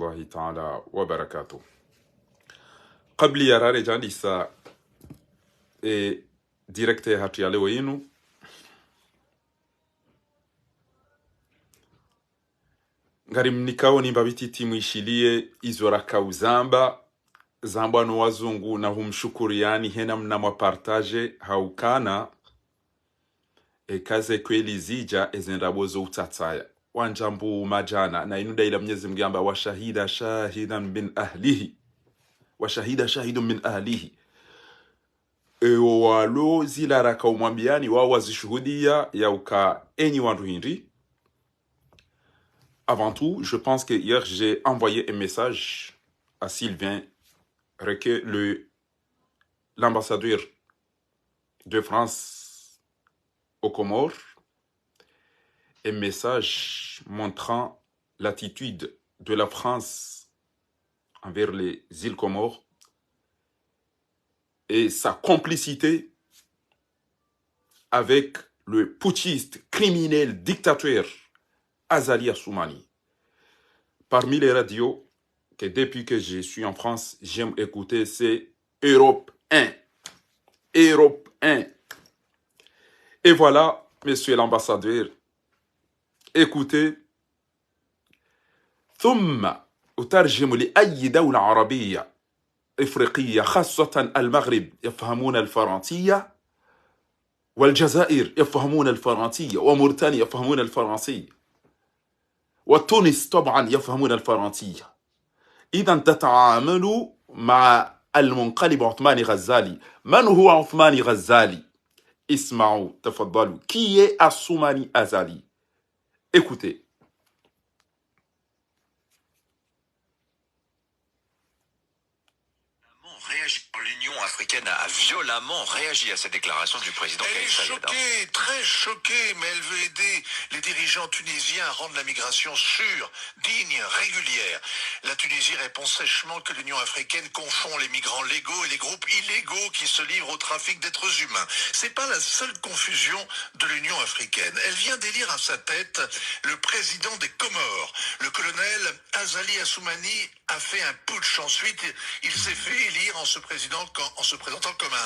الله تعالى وبركاته. قبل يرى جانيسا ديركتي هاتيالي وينو ngari mnikao ni babiti timu ishilie izoraka uzamba zamba no wazungu na humshukuriani hena mnamwa partage haukana kaze kweli zija ezenrabozo utatsaya wanjambu majana na inuda ila mnyezi mgamba wa shahida shahidan min ahlihi wa shahida shahidun min ahlihi walo zilaraka umwambiani wao wazishuhudia yauka enyi wandu hindi. Avant tout, je pense que hier, j'ai envoyé un message à Sylvain Requet, l'ambassadeur de France aux Comores, un message montrant l'attitude de la France envers les îles Comores et sa complicité avec le putschiste criminel dictateur Azali Assoumani. Parmi les radios que depuis que je suis en France, j'aime écouter, c'est Europe 1. Europe 1. Et voilà, monsieur l'ambassadeur, écoutez. ثم أترجم لأي دولة عربية إفريقية خاصة المغرب يفهمون الفرنسية والجزائر يفهمون الفرنسية وموريتانيا يفهمون الفرنسية وتونس طبعا يفهمون الفرنسية. إذا تتعاملوا مع المنقلب عثماني غزالي. من هو عثماني غزالي؟ اسمعوا تفضلوا. Qui est Assoumani Azali? Écoutez. L'Union africaine a violemment réagi à cette déclaration du président Kais Saied. Elle est choquée, très choquée, mais elle veut aider les dirigeants tunisiens à rendre la migration sûre, digne, régulière. La Tunisie répond sèchement que l'Union africaine confond les migrants légaux et les groupes illégaux qui se livrent au trafic d'êtres humains. C'est pas la seule confusion de l'Union africaine. Elle vient d'élire à sa tête le président des Comores. Le colonel Azali Assoumani a fait un putsch. Ensuite, il s'est fait élire en se présentant comme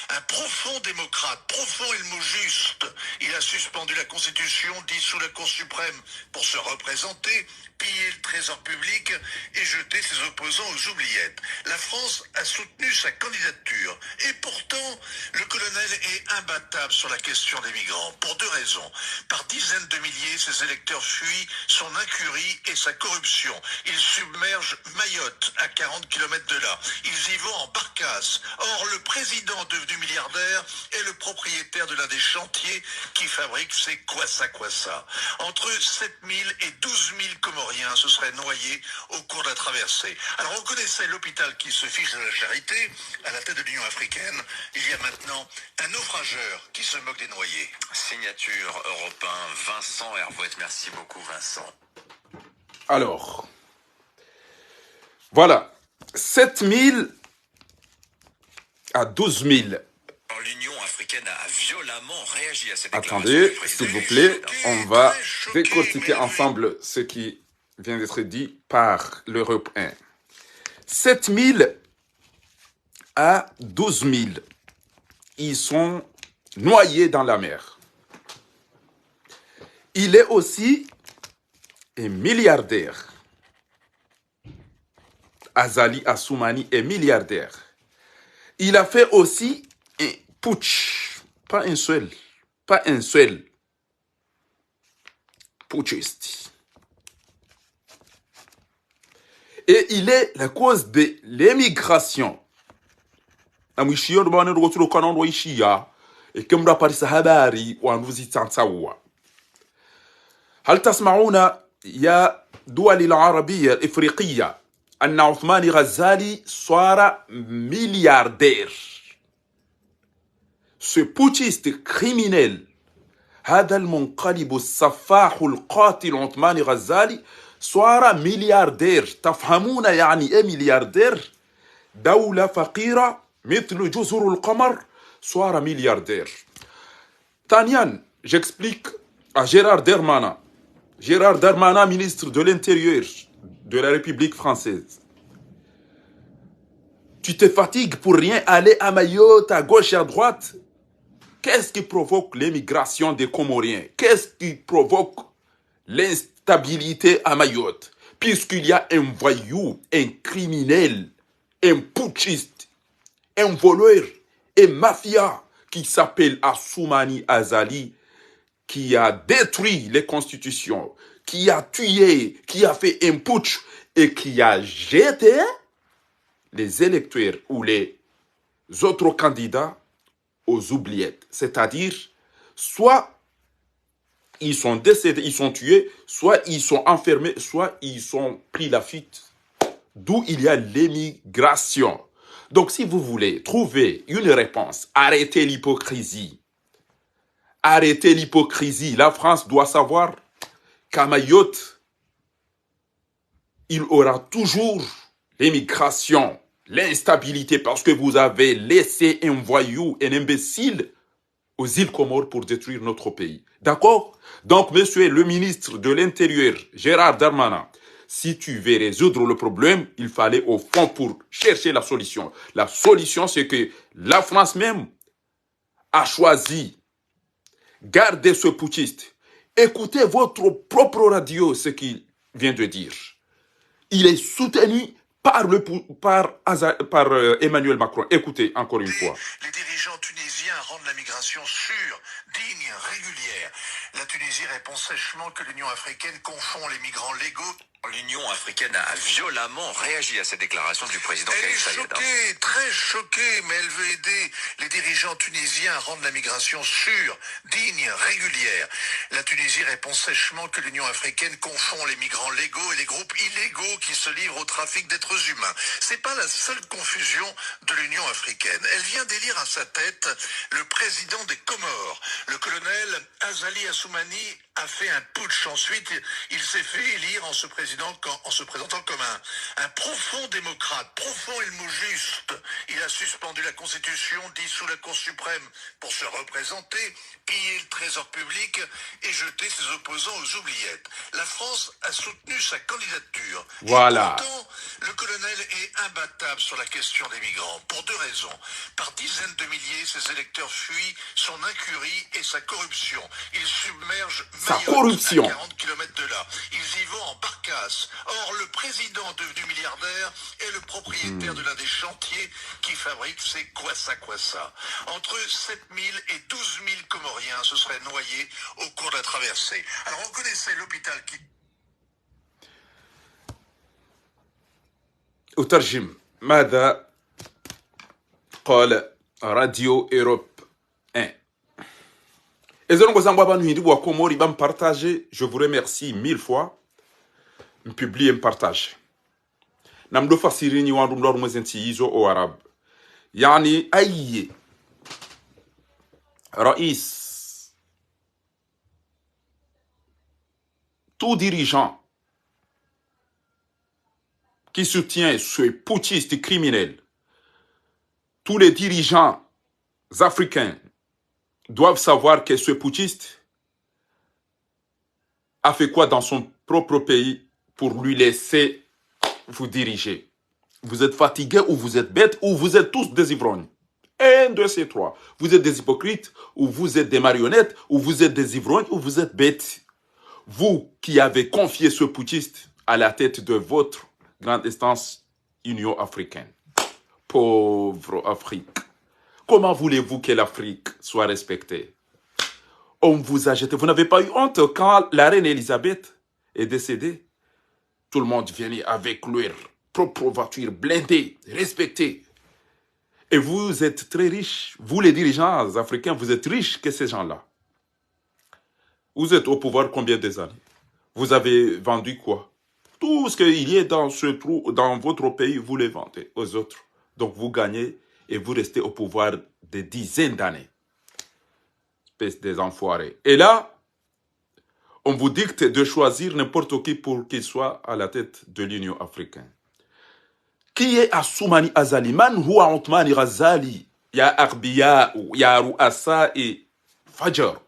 un profond démocrate. Profond est le mot juste. Il a suspendu la Constitution, dissous la Cour suprême pour se représenter, piller le trésor public et jeter ses opposants aux oubliettes. La France a soutenu sa candidature. Et pourtant, le colonel est imbattable sur la question des migrants. Pour deux raisons. Par dizaines de milliers, ses électeurs fuient son incurie et sa corruption. Ils submergent Mayotte, à 40 km de là. Ils y vont en barcasse. Or, le président devenu milliardaire est le propriétaire de l'un des chantiers qui fabrique ces kwassa-kwassa. Entre 7 000 et 12 000 Comoriens se seraient noyés au cours de la traversée. Alors, on connaissait l'hôpital qui se fiche de la charité à la tête de l'Union africaine. Il y a maintenant un naufrageur qui se moque des noyés. Signature européen, Vincent Hervouet. Merci beaucoup, Vincent. Alors, voilà, 7 000 à 12 000. L'Union africaine a violemment réagi à cette déclaration. Attendez, s'il vous plaît, on va décortiquer ensemble ce qui vient d'être dit par l'Europe 1. 7 000 à 12 000, ils sont noyés dans la mer. Il est aussi un milliardaire. Azali Assoumani est milliardaire. Il a fait aussi un putsch. Pas un seul. Putschiste. Et il est la cause de l'émigration. هل تسمعون يا دول العربية الإفريقية أن عثماني غزالي صار ملياردير؟ Ce putschiste criminel, هذا المنقلب السفاح القاتل عثماني غزالي صار ملياردير. تفهمون يعني إيه ملياردير؟ دولة فقيرة مثل جزر القمر صار ملياردير. ثانيا, j'explique à Gérard Darmanin, ministre de l'Intérieur de la République française. Tu te fatigues pour rien aller à Mayotte, à gauche et à droite. Qu'est-ce qui provoque l'émigration des Comoriens? Qu'est-ce qui provoque l'instabilité à Mayotte? Puisqu'il y a un voyou, un criminel, un putschiste, un voleur, un mafia qui s'appelle Assoumani Azali, qui a détruit les constitutions, qui a tué, qui a fait un putsch et qui a jeté les électeurs ou les autres candidats aux oubliettes. C'est-à-dire, soit ils sont décédés, ils sont tués, soit ils sont enfermés, soit ils ont pris la fuite. D'où il y a l'émigration. Donc, si vous voulez trouver une réponse, arrêtez l'hypocrisie. Arrêtez l'hypocrisie. La France doit savoir qu'à Mayotte, il aura toujours l'émigration, l'instabilité, parce que vous avez laissé un voyou, un imbécile aux îles Comores pour détruire notre pays. D'accord? Donc, monsieur le ministre de l'Intérieur, Gérard Darmanin, si tu veux résoudre le problème, il fallait au fond pour chercher la solution. La solution, c'est que la France même a choisi garder ce putschiste. Écoutez votre propre radio, ce qu'il vient de dire. Il est soutenu par Emmanuel Macron. Écoutez encore une fois. Les dirigeants tunisiens rendent la migration sûre, digne, régulière. La Tunisie répond sèchement que l'Union africaine confond les migrants légaux. L'Union africaine a violemment réagi à cette déclaration du président Elle Kais est Saied. choquée, très choquée, mais elle veut aider les dirigeants tunisiens à rendre la migration sûre, digne, régulière. La Tunisie répond sèchement que l'Union africaine confond les migrants légaux et les groupes illégaux qui se livrent au trafic d'êtres humains. C'est pas la seule confusion de l'Union africaine. Elle vient d'élire à sa tête le président des Comores. Le colonel Azali Assoumani a fait un putsch. Ensuite, il s'est fait élire en se présentant comme un profond démocrate, profond et le mot juste. Il a suspendu la Constitution, dissous la Cour suprême pour se représenter, pillé le trésor public et jeté ses opposants aux oubliettes. La France a soutenu sa candidature. Voilà. Et pourtant, le colonel est imbattable sur la question des migrants, pour deux raisons. Par dizaines de milliers, ses électeurs fuient son incurie et sa corruption. Ils submergent Sa Mayotte corruption. à 40 km de là. Ils y vont en barcasse. Or, le président devenu milliardaire est le propriétaire de l'un des chantiers qui fabrique ces kwassa. Entre 7 000 et 12 000 Comoriens se seraient noyés au cours de la traversée. Alors, on connaissait l'hôpital qui... أترجم ماذا قال راديو أوروب 1. Je vous remercie 1000 fois. Publie un partage. Namdo fasiri ni wandu mlor mwezenti yizo au arabe. Yani aïe. Raïs. Tout dirigeant qui soutient ce putschiste criminel, tous les dirigeants africains doivent savoir que ce putschiste a fait quoi dans son propre pays pour lui laisser vous diriger. Vous êtes fatigué ou vous êtes bête ou vous êtes tous des ivrognes. Un de ces trois. Vous êtes des hypocrites ou vous êtes des marionnettes ou vous êtes des ivrognes ou vous êtes bêtes. Vous qui avez confié ce putschiste à la tête de votre grande instance Union africaine. Pauvre Afrique. Comment voulez-vous que l'Afrique soit respectée? On vous a jeté. Vous n'avez pas eu honte quand la reine Elisabeth est décédée? Tout le monde venait avec leur propre voiture blindée, respectée. Et vous êtes très riches. Vous, les dirigeants africains, vous êtes riches que ces gens-là. Vous êtes au pouvoir combien des années? Vous avez vendu quoi? Tout ce qu'il y a dans ce trou, dans votre pays, vous les vendez aux autres. Donc vous gagnez et vous restez au pouvoir des dizaines d'années. Espèce des enfoirés. Et là, on vous dicte de choisir n'importe qui pour qu'il soit à la tête de l'Union africaine. Qui est Assoumani Azali? Man huwa Othmani Ghazali? Ya Arbiya, ya Ruassa et Fajar.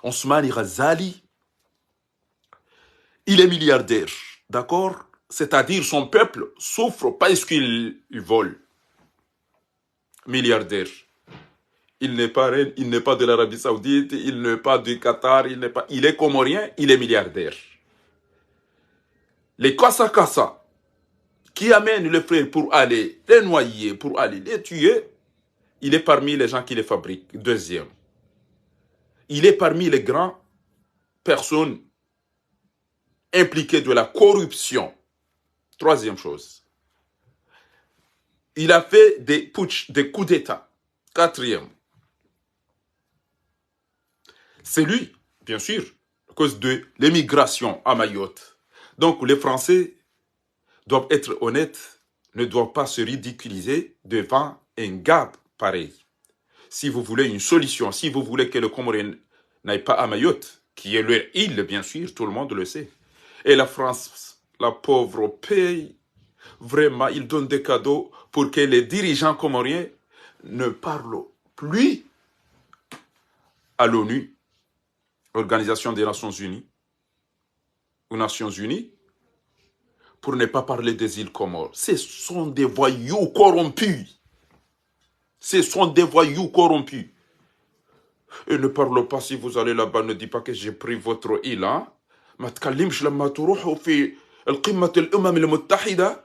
Othmani Ghazali, il est milliardaire. d'accord? C'est-à-dire son peuple souffre parce qu'il vole. Milliardaire. Il n'est pas reine, il n'est pas de l'Arabie Saoudite, il n'est pas du Qatar, il est comorien, il est milliardaire. Les Kassa qui amènent les frères pour aller les noyer, pour aller les tuer, il est parmi les gens qui les fabriquent. Deuxième. Il est parmi les grandes personnes impliquées de la corruption. Troisième chose. Il a fait des putsch, des coups d'État. Quatrième. C'est lui, bien sûr, à cause de l'émigration à Mayotte. Donc les Français doivent être honnêtes, ne doivent pas se ridiculiser devant un gars pareil. Si vous voulez une solution, si vous voulez que le Comorien n'aille pas à Mayotte, qui est leur île, bien sûr, tout le monde le sait. Et la France, la pauvre, paye. Vraiment, il donne des cadeaux pour que les dirigeants comoriens ne parlent plus à l'ONU, Organisation des Nations Unies, aux Nations Unies, pour ne pas parler des îles Comores. Ce sont des voyous corrompus. Ce sont des voyous corrompus. Et ne parle pas, si vous allez là-bas, ne dites pas que j'ai pris votre île. Hein? ما تكلمش لما تروحوا في القمة الأمم المتحدة.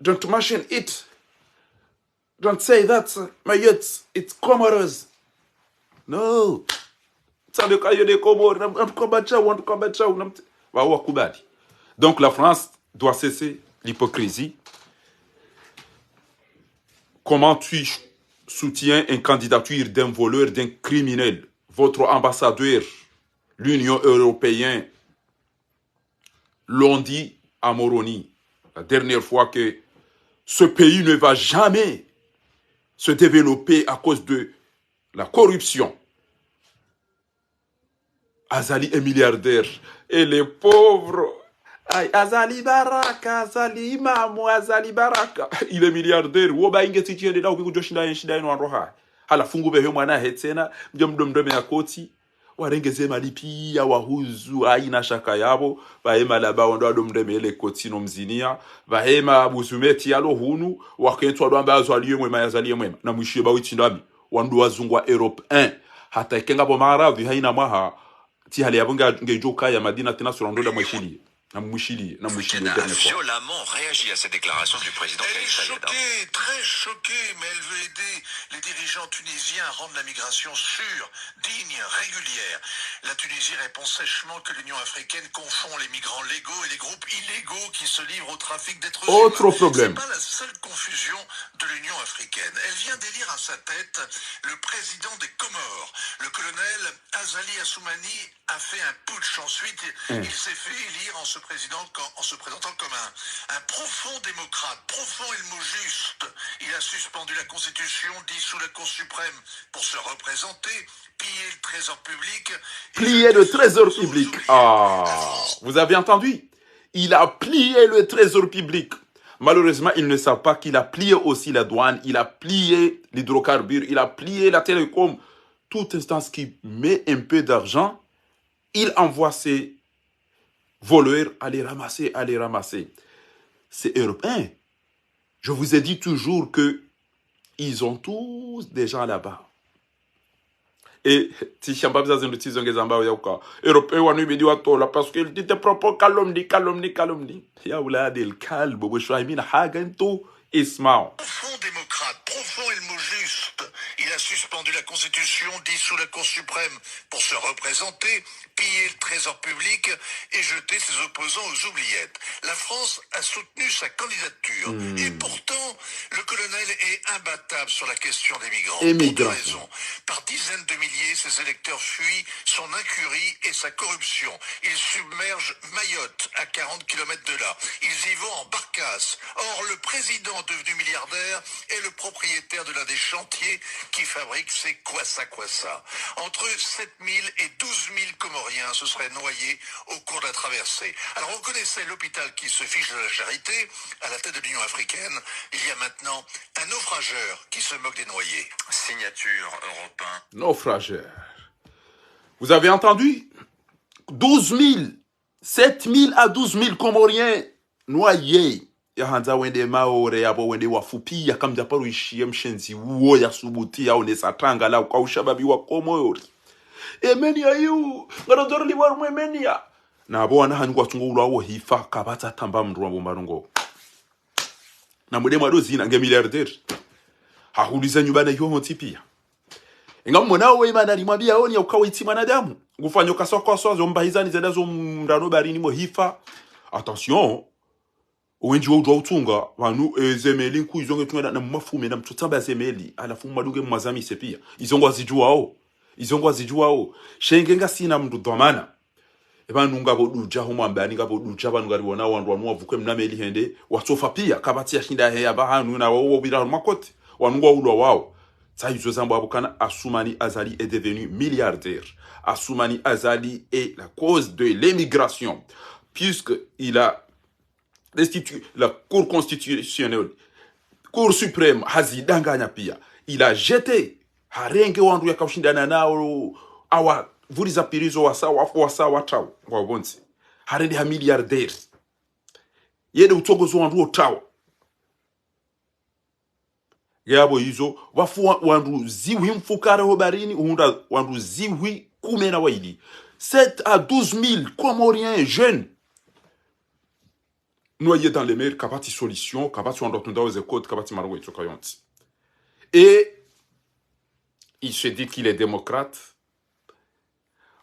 Don't mention it. Don't say that. Mayotte, it's Comoros. No. Donc la France doit cesser l'hypocrisie. Comment tu soutiens une candidature d'un voleur, d'un criminel? Votre ambassadeur, l'Union européenne, l'ont dit à Moroni, la dernière fois, que ce pays ne va jamais se développer à cause de la corruption. Azali est milliardaire. Et les pauvres... Ay, Azali Baraka, Azali Imamu, Azali Baraka. Il est milliardaire. Woba inge titiende da ukiku joshinda yenshinda ino anroha. Hala fungu behe mwana hetena. Mjomdomdome ya koti. Warengeze malipi ya wahuzu aina shaka yabo. Vahema laba ondo adomdeme ele koti no mzinia. Vahema buzumeti yalo hunu. Wakentu adoamba azali mwema yazali mwema. Na mwishiye bawi chindami. Wandu wazungwa Europe 1. Hata ikenga bomara vihaina maha. Ti hali yabunga ngejoka ya Madina tena surando da mwishili. Africaine a violemment réagi à cette déclaration du président Kais Saied. Elle est choquée, très choquée, mais elle veut aider les dirigeants tunisiens à rendre la migration sûre, digne, régulière. La Tunisie répond sèchement que l'Union africaine confond les migrants légaux et les groupes illégaux qui se livrent au trafic d'êtres humains. Autre problème. C'est pas la seule confusion de l'Union africaine. Elle vient d'élire à sa tête le président des Comores. Le colonel Azali Assoumani a fait un putsch. Ensuite, il s'est fait élire en se présentant comme un profond démocrate, profond est le mot juste. Il a suspendu la Constitution, dissous la Cour suprême pour se représenter, piller le trésor public. Plier le trésor public. Ah, vous avez entendu? Il a plié le trésor public. Malheureusement, ils ne savent pas qu'il a plié aussi la douane, il a plié l'hydrocarbure, il a plié la télécom. Toute instance qui met un peu d'argent, il envoie ses voleurs à les ramasser, à les ramasser. C'est européen. Je vous ai dit toujours que ils ont tous des gens là-bas. Et si je ne sais pas si les Européens ont eu des gens parce qu'ils disent des propos calomnie. Ya oulad el kalb, vous choisissez une haganto ismao. Profond démocrate, profond est le mot juste. Il a suspendu la Constitution, dissous la Cour suprême pour se représenter, piller le trésor public et jeter ses opposants aux oubliettes. La France a soutenu sa candidature. Et pourtant, le colonel est imbattable sur la question des migrants. Pour deux raisons. Par dizaines de milliers, ses électeurs fuient son incurie et sa corruption. Ils submergent Mayotte à 40 km de là. Ils y vont en barcasse. Or, le président devenu milliardaire est le propriétaire de l'un des chantiers qui fabrique ces kwassa. Entre 7 000 et 12 000 Comoriens se seraient noyés au cours de la traversée. Alors on connaissait l'hôpital qui se fiche de la charité à la tête de l'Union africaine. Il y a maintenant un naufrageur qui se moque des noyés. Signature Europe 1. Naufrageur. Vous avez entendu? 12 000 7 000 à 12 000 Comoriens noyés. Ya hanza wende maore yabo wende wafupi ya kamja paru ishie mshenzi uo ya subuti ya onesa tanga la kwa ushababi wa Komori. Emenia yu, ngaronzoro li waru emenia. Na abo wana hangu watungo ulawo hifa kabata tamba mruwa bombarongo. Na mwede mwado zina nge miliarder. Hahuliza nyubana yu honti pia. Inga mwana uwe imana ni mwabia oni ya ukawa iti manadamu. Ngufanyo kaswa zomba hizani zeda zomrano barini mo hifa. Attention. Wenji wa udwa utunga wanu zemeli nku izonge tunga na mafume na mtutamba zemeli alafu maduge mwazami sepia izongo azijua o shengenga sina mndu dhamana ebanu ngabo duja homo ambani ngabo duja banu ngari wona wandu wanu wavukwe mnameli hende watofa pia kabati ya shinda heya bahanu na wo bira makoti wanungwa ulwa wao Saïd Zambo Abokana, Assoumani Azali est devenu milliardaire. Assoumani Azali est la cause de l'émigration, puisqu'il a restitué la Cour constitutionnelle, Cour suprême, Hazidanganya pia. Il a jeté, Harenge wandu ya kaushindana nao, awa, vuriza pirizo wasa watao, wabonzi. Harende ha milliardaire. Yede utogozo wandu otao. Yabo hizo wafu wandu ziwi mfukara hobarini uhunda wandu ziwi kumena waili 7 à 12 000 Comoriens jeunes noyés dans les mers kapati solution kapati wandu tunda aux écoutes kapati marango itokayonti et il se dit qu'il est démocrate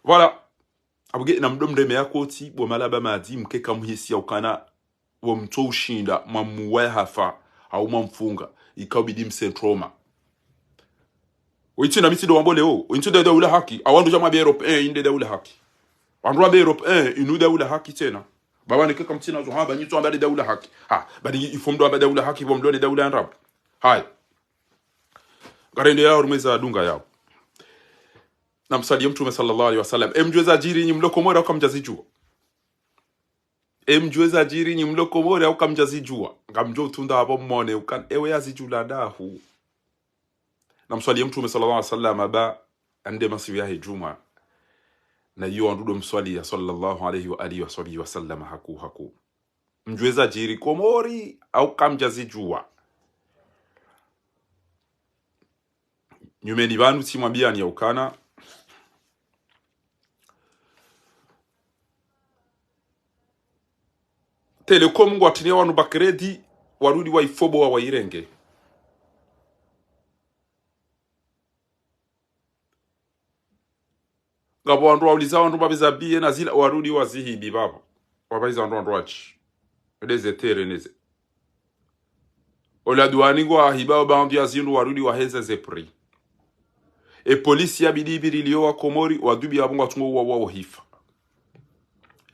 voilà abuge na mdomde me yakoti bo malaba madi mkeka muhisi ya ukana wo mto ushinda mamuwe hafa au mamfunga ikabidi msentroma oitina miti do wambole o ointu de ula haki awandu jama be Europe inde de ula haki wandu be Europe inu de ula haki tena baba ne keka mtina zo haba nyito ambale de ula haki ha badi ifomdo ambale de ula haki bomdo de ula arab hai garende yao rumeza dunga yao na msali mtume sallallahu alaihi wasallam emjweza jiri nyi mlokomora au kamjazijua emjweza jiri nyi mlokomora au kamjazijua ngamjo tunda hapo mmone ukan ewe yazijula dahu na mswali mtume sallallahu alaihi wasallam ba ande masibu ya juma na hiyo ndudo mswali ya sallallahu alaihi wa alihi wasallam haku mjweza jiri komori au kamjazijua nyumeni banu simwambia ni ukana Telecom ngwatinia wanu bakredi warudi wa ifobo wa wairenge ngabo wandu wauliza wandu babizabie na zila warudi wazihibi baba wabaiza wandu wachi edeze tereneze ola duani ngwa hiba bandu ya zindu warudi waheze zepri e polisi ya bidibiri liyo wa Komori wadubi ya bunga tungo wa hifa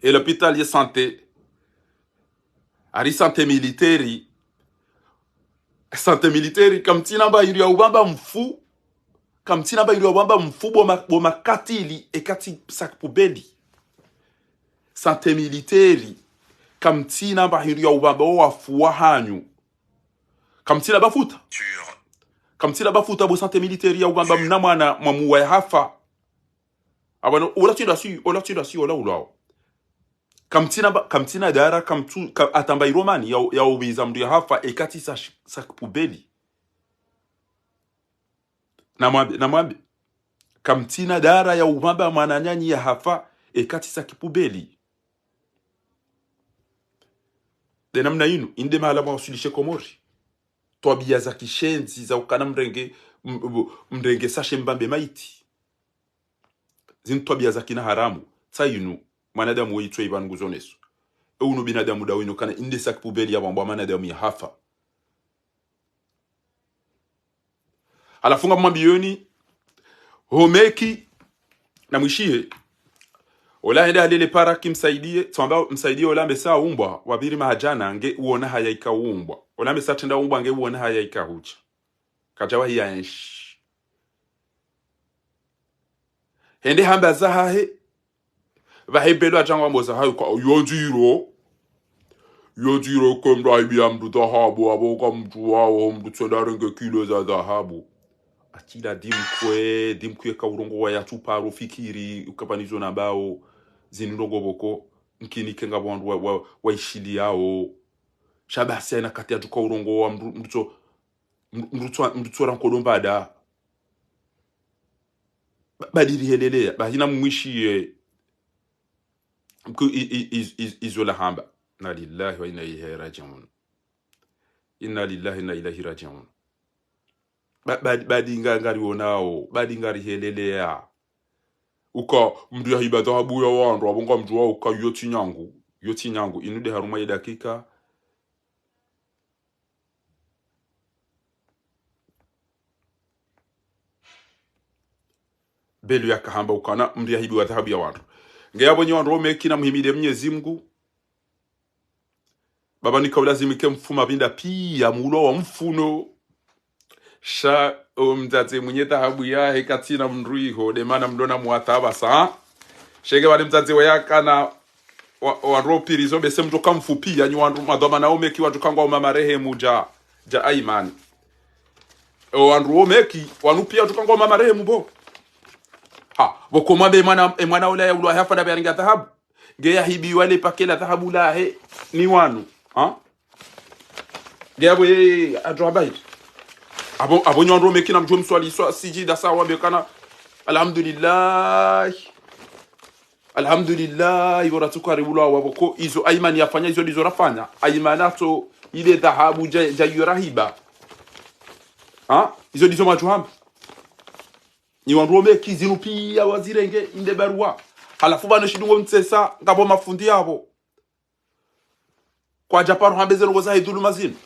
e l'hôpital ya santé ari santé militaire kamtina ba yuri ya ubamba mfu kamtina ba yuri ya ubamba mfu bo makatili e kati sak pubeli santé militaire kamtina ba yuri ya ubamba wafu wahanyu kamtina bafuta bo santé militaire ya ubamba mnamwana mwamuwe hafa abano ola tindasi ola kamtina dara atamba iromani ya ubiza mdu ya hafa ekati sak pubeli na mwambi kamtina dara ya ubamba mwananyanyi ya hafa ekati sak pubeli de namna inu inde mahala mwasulishe Komori toabia za kishenzi za ukana mrenge sashe mbambe maiti zin toabia za kina haramu tsayinu manadamu weitwe ibangu zonesu euno binadamu dawino kana inde sak pubeli ya bamba manadamu ya hafa alafunga mwambioni homeki na mwishie ola hende halele para kimsaidie twamba msaidie ola mbesa umbwa wabiri mahajana nge uona hayaika umbwa ola mbesa tenda umbwa nge uona hayaika hucha kajawa hiya enshi hende hamba zahahe vahebelo ajangwa mboza hayo kwa yonjiro komra ibia mdu dhahabu abo kwa mtu wao mdu tsedarenge kilo za dhahabu achila dimkwe ka urongo wa yatu paro fikiri ukapanizo na bao zinilongo boko nkini kenga wandu waishili yao shabasi na kati ya tuka urongo wa mruto rankodombada badiri helelea bahina mwishiye mku izola hamba na lillahi wa inna ilaihi raji'un inna lillahi wa inna ilaihi raji'un badi ngari onao badi ngari helelea uka mdu ya hiba dhahabu ya wandu abonga mdu wa uka yoti nyangu inude haruma ya dakika belu ya kahamba ukana mdu ya hiba dhahabu ya wandu ngeya bonye wandu omekina muhimide Mwenyezi Mungu baba nikaulazimike mfuma binda pia mulo wa mfuno sha mtate mwenye dhahabu ya hekatina mruiho de mana mdona muataba sa shege wale mtate wayakana wandu pirizo bese mtu kamfupi yanyu wandu madoma na omeki watu kangwa umamarehemu ja aimani wandu omeki wanu pia watu kangwa umamarehemu bo ha bokoma be mwana ula ya ulwa hafa da beringa dhahabu geya hibi wale pakela dhahabu la he ni wanu ha geya boye adrobaid abo nyondo mekina mjom swali so sijida sawa bekana alhamdulillah ibora tukaribulo waboko izo aimani yafanya izo dizo rafanya aimanato ile dhahabu ja yurahiba ha izo dizo majuhamba ni wandu meki zinu pia wazirenge inde barua halafu bana shidungo mtsesa ngabo mafundi yabo kwa japaro hambeze ngoza hidulu mazini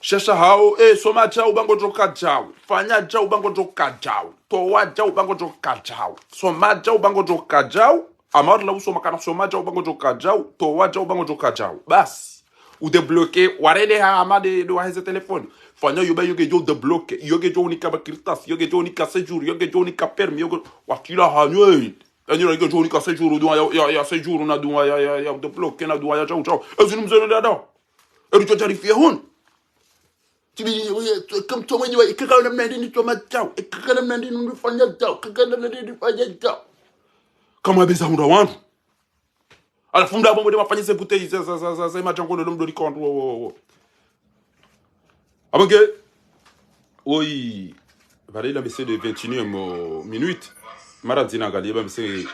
shasha hao soma chao bango joka chao fanya chao bango joka chao towa chao bango joka chao soma chao bango joka chao amar la usoma kana soma chao bango joka chao towa chao bango joka chao bas ou débloquer warele ha amade do heze telefone fanya yoba yoge jo débloquer yoge jo unika bakirtas yoge jo unika séjour yoge jo unika permis yoge wakila hanwe ani yoge jo unika séjour do ya séjour na do ya débloquer na do ya chao chao ezinu mzelo dada erito tarifia hun tibi comme toi mwenye ikakana mnandini toma chao ikakana mnandini nifanya chao ikakana mnandini nifanya chao kama beza hunda wandu alafu mda bombo de mafanya se bouteille za machango de l'homme de kondo abange oui valait la BC de 21e minute maradina gali ba BC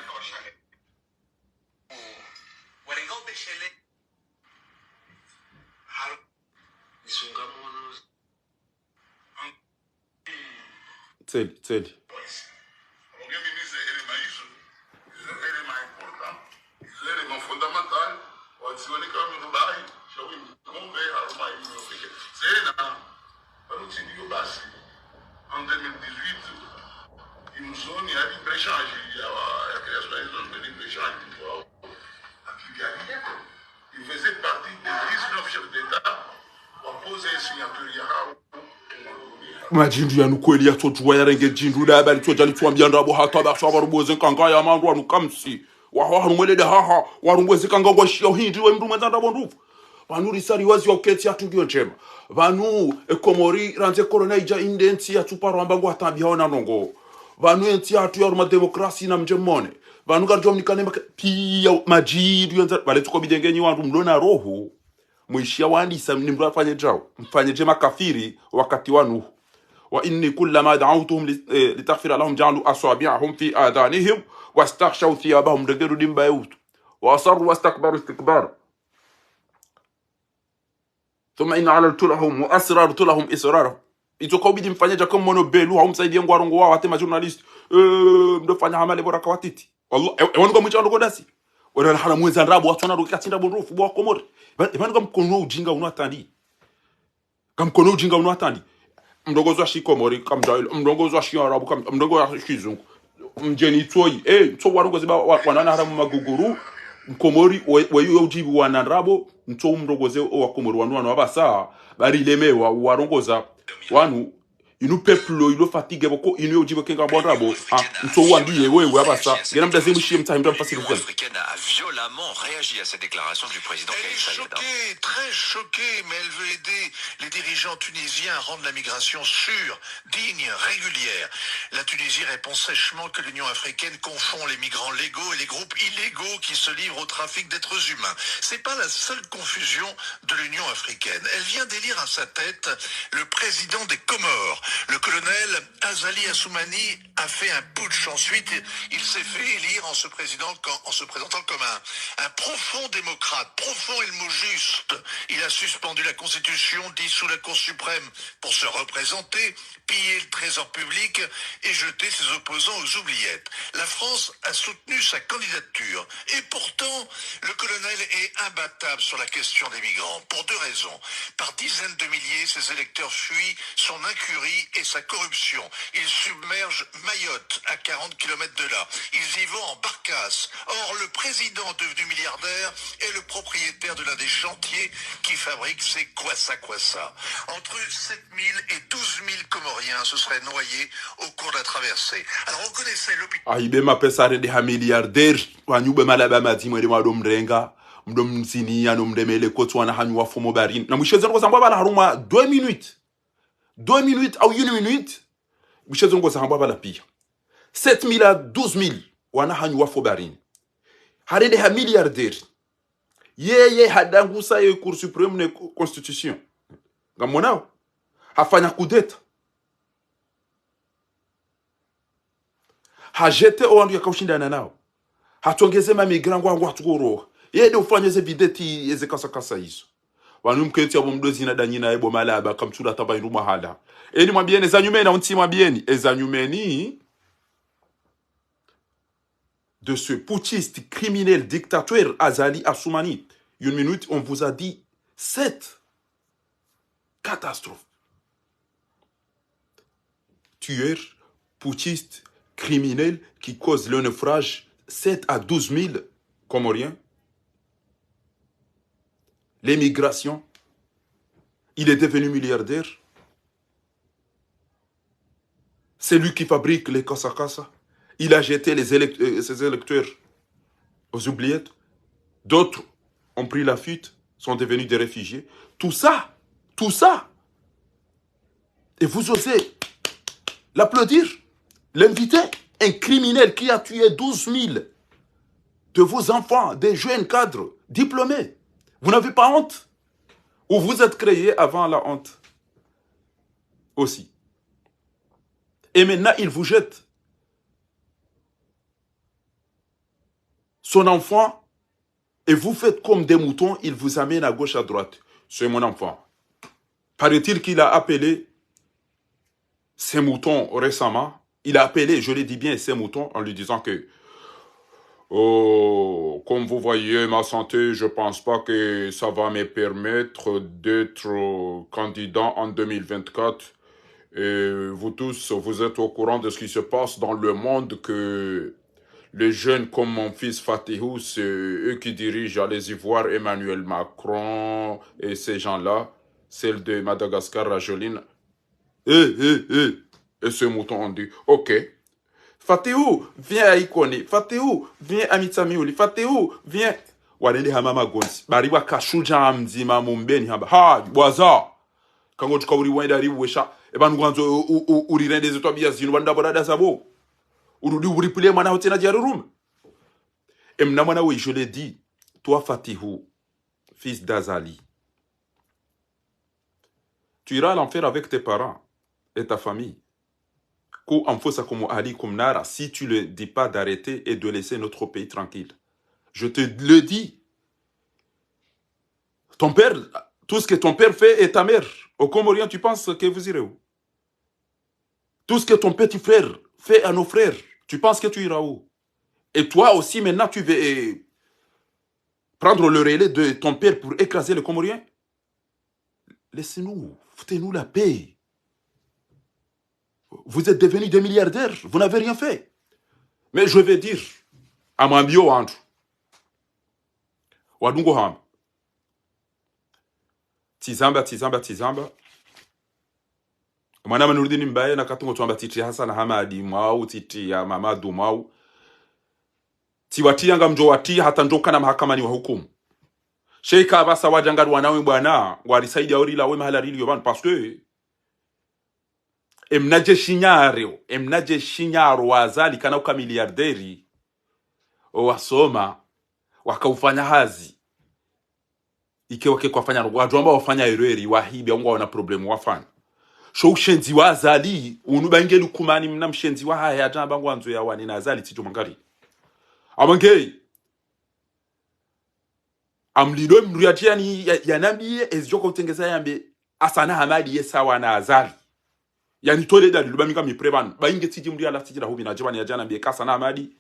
Teli. En 2018, ils nous ont mis à libre-échange. Il y a la création d'une zone de libre-échange pour appliquer à l'idée. Ils faisaient partie des 19 chefs d'État pour poser une signature. Majindu ya nukweli ya tojwa ya renge jindu da bali tojali tuambia ndabo hata ba shaba ruboze kanga ya mandu anu kamsi wa harumwele de haha warumweze kanga ngwa shio hindi we mndu mwenza ndabo ndufu vanu risari wazi waketi atugio njema vanu ekomori ranze corona ija indenti ya tuparo ambango atambi haona nongo vanu enti atu ya ruma demokrasi na mjemone vanu garjom nikane pia majindu ya vale tuko bidengenyi wandu mlona roho mwishia wandisa mnimdu afanye jao mfanye jema kafiri wakati wanu وإني كلما دعوتهم لتغفر لهم جعلوا أصابعهم في آذانهم واستغشوا ثيابهم رجلوا دمبايوت وأصروا واستكبروا استكبارا ثم إن عللت لهم وأسررت لهم إسرارا itoka ubidi mfanyaje kama mono belu haumsaidie ngwarongo wao hata journalist mdofanya hamale bora kwa titi Allah wangu mchando kodasi wana hala mwenza ndabo watu wanaruka tinda bonrofu bwa komori bana mkono ujinga unatandi kamkono ujinga unatandi mdogozo shikomori kamdailo mdogozo shiarabu kam mdogozo shizungu mjeni toi to warongo ziba wanana haramu maguguru mkomori weyo ujibu wanarabo mto mdogoze wa komori wanu abasa bari lemewa warongoza wanu inu peplo ilo fatigue boko inu ojibo kenga bonrabo nto wandi wewe abasa gena mdaze mushie mtahi mdam fasili L'Union africaine a violemment réagi à cette déclaration du président Elle Kais est Saied. choquée, très choquée, mais elle veut aider les dirigeants tunisiens à rendre la migration sûre, digne, régulière. La Tunisie répond sèchement que l'Union africaine confond les migrants légaux et les groupes illégaux qui se livrent au trafic d'êtres humains. C'est pas la seule confusion de l'Union africaine. Elle vient d'élire à sa tête le président des Comores. Le colonel Azali Assoumani a fait un putsch. Ensuite, il s'est fait élire en se présentant comme un profond démocrate. Profond est le mot juste. Il a suspendu la Constitution, dissous la Cour suprême pour se représenter, pillé le trésor public et jeté ses opposants aux oubliettes. La France a soutenu sa candidature. Et pourtant, le colonel est imbattable sur la question des migrants, pour deux raisons. Par dizaines de milliers, ses électeurs fuient son incurie et sa corruption. Ils submergent Mayotte, à 40 km de là. Ils y vont en barcasse. Or, le président devenu milliardaire est le propriétaire de l'un des chantiers qui fabrique ces kwassa. Entre 7 000 et 12 000 Comoriens se seraient noyés au cours de la traversée. Alors, on connaissait l'hôpital. ibe mapesare de ha milliardaire wanyube malaba mati mwede mwadom renga mdom sini ya nomdemele kotwana hanywa fomo barin na mwishezo ngo sangwa bala haruma 2 minutes 2 minutes au 1 minute mwishezo ngo sangwa bala pia 7 000 à 12 000 wana hanywa fo barin harede ha milliardaire yeye hadangusa ye cour supreme ne constitution ngamona hafanya kudeta hajete owandu yakaushindana nao hatongeze mamigrant wangu hatukoroha yede ufanye ze videti eze kasa hizo wanu mketi ya bomdozi na danyina ebo malaba kamtula taba iruma hala eni mwambieni ezanyumeni onti mwambieni ezanyumeni de ce putschiste criminel dictateur Azali Assoumani. Une minute, on vous a dit 7 catastrophes. Tueur, putschiste, criminel qui cause le naufrage 7 à 12 000 Comoriens. L'émigration. Il est devenu milliardaire. C'est lui qui fabrique les kassa. Il a jeté ses électeurs aux oubliettes. D'autres ont pris la fuite, sont devenus des réfugiés. Tout ça. Et vous osez l'applaudir, l'inviter, un criminel qui a tué 12 000 de vos enfants, des jeunes cadres diplômés. Vous n'avez pas honte? Ou vous êtes créé avant la honte aussi? Et maintenant, il vous jette son enfant et vous faites comme des moutons, il vous amène à gauche, à droite. C'est mon enfant. Paraît-il qu'il a appelé ses moutons récemment. Il a appelé, je le dis bien, ses moutons en lui disant que oh, comme vous voyez, ma santé, je ne pense pas que ça va me permettre d'être candidat en 2024. Et vous tous, vous êtes au courant de ce qui se passe dans le monde, que les jeunes comme mon fils Fatihou, c'est eux qui dirigent les Ivoires, Emmanuel Macron et ces gens-là, celle de Madagascar, Rajoline. Et ce mouton ont dit, ok. Fatihou, viens à Ikone. Fatihou, viens à Mitsamiouli. Fatihou, viens. Walende hamama gonsi. Bariwa kashuja amzima mumbeni hamba. Ha, waza. Kango tukawuri wenda riwesha. Eba nugwanzo urirende zetu abia zinu wanda borada sabo. Urudi uripule mana hotena diarurum. Emnamana oui, je l'ai dit. Toi Fatihou, fils d'Azali. Tu iras à l'enfer avec tes parents et ta famille. Si tu ne le dis pas d'arrêter et de laisser notre pays tranquille. Je te le dis. Ton père, tout ce que ton père fait et ta mère, au Comorien, tu penses que vous irez où? Tout ce que ton petit frère fait à nos frères, tu penses que tu iras où? Et toi aussi, maintenant, tu veux prendre le relais de ton père pour écraser le Comorien? Laissez-nous, foutez-nous la paix. Vous êtes devenus des milliardaires, vous n'avez rien fait. Mais je vais dire, à Mambio Andrew, Wadungo Ham, Tizamba, mwana manurudini mbaye na katungo tuamba titi Hassan Hamadi mwau titi ya Mamadu mwau tiwati yanga mjowati hata njoka na mahakamani wa hukumu sheika basa wajangari wanawe bwana warisaidi ya orila we mahala rili yoban parce que emnaje shinyaro wazali kana uka miliarderi wasoma wakaufanya hazi ike wake kwafanya watu ambao wafanya errori wahibi au wana problemu wafanya sho ushenzi wazali unubangeli kumani mna mshenzi wa haya jamba ngwanzo ya wani nazali tito mangari amangei amlido mriatiani yanambie ezjoko utengeza yambe Hassan Hamadi yesawa na azali yani tole dali lubamika mipreban bainge tiji mri ala tiji rahubi na jabani ya jana mbe Hassan Hamadi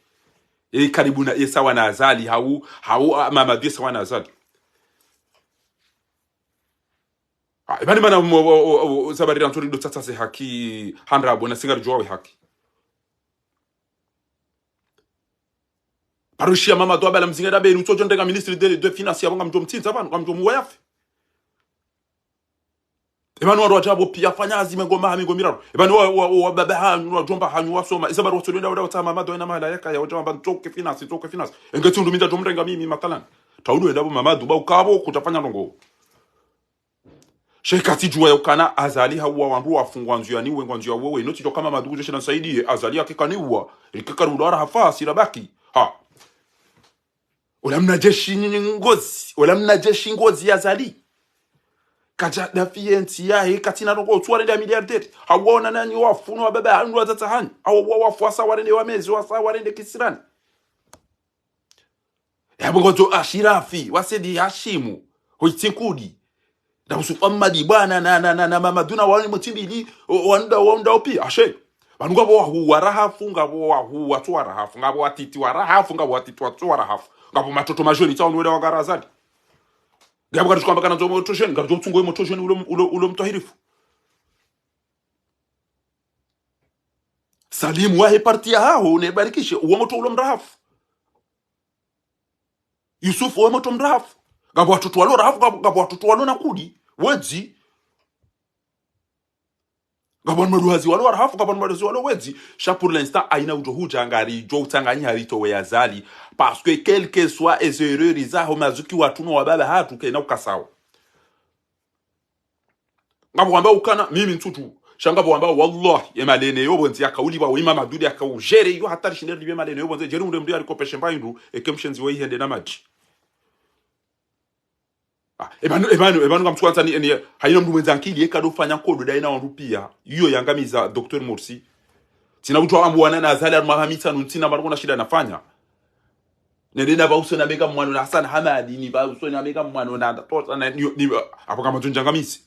karibu na yesawa na azali hau Mamadu yesawa na azali ibani mana zabari rantori do tsatsa se haki handra bona singar jowe haki parushia Mamadu abala mzinga be nuto jondenga ministre de finance yabanga mjomtsinza abantu ngamjomu wayafe ibani waro wajabo pia fanyazi mengoma hami ngomiraro ibani wa baba hanyu jomba hanyu wasoma isabari wasolenda wada watama Mamadu ina mahala yaka ya wajamba toke finance engeti ndumija jomrenga mimi matalan taudu edabo Mamadu ba ukabo kutafanya ndongo shekati juwa yokana azali hawa wandu wafungwa nzu yani wengwanzu ya wewe inoti jo kama Mamadu jeshe nasaidie azali akikaniwa ikikarudo ara hafa sirabaki ha olamna jeshi ngozi azali kaja na fienti ya katina rongo tuwarende ya miliarderi hawona nani wafunu wa baba handu watata hani hawa wafuasa warende wamezi wasa warende kisirani ya bongoto ashirafi wasedi hashimu hoitinkudi na usufa mmadi bwana na Mamadu na wani mutimbili wanda opi ashe banunga bo warahafu ngabo watu warahafu ngabo watiti warahafu ngabo watiti watu warahafu ngabo matoto majoni tawo nwele wagarazali ngabo kati kwamba kana zo motosheni ngabo tsungoye motosheni ulo mtahirifu Salimu wahe parti ya hao ne barikishe uwo moto ulo mrahafu Yusuf uwo moto mrahafu ngabo watoto walo rahafu ngabo watoto walo nakudi wedzi ngabon maduhazi walo rahafu ngabon maduhazi walo wedzi cha pour l'instant aina ujohuja ngari jo utanganya harito we yazali parce que quel que soit les erreurs izaho mazuki watuno wababa hatu kena ukasawa ngabo wamba ukana mimi ntutu shangabo wamba wallahi yemalene yobonzi yakawuli ba wima Mamadu yakawujere yo hatari shindere libe malene yobonzi jeri mure mri alikopeshe mbaindu ekemshenzi we hende na maji ebanu kamchukwanza ni haina mdu mwenza nkili yekado fanya kodo daina wanrupia iyo yangamiza Dr. Morsi tina utu ambuwana na azali mahamisa nuntina mariko na shida nafanya nendena bauso na mega mwano na Hassan Hamadi ni bauso na mega mwano na tota na ni apo kama tunjangamisi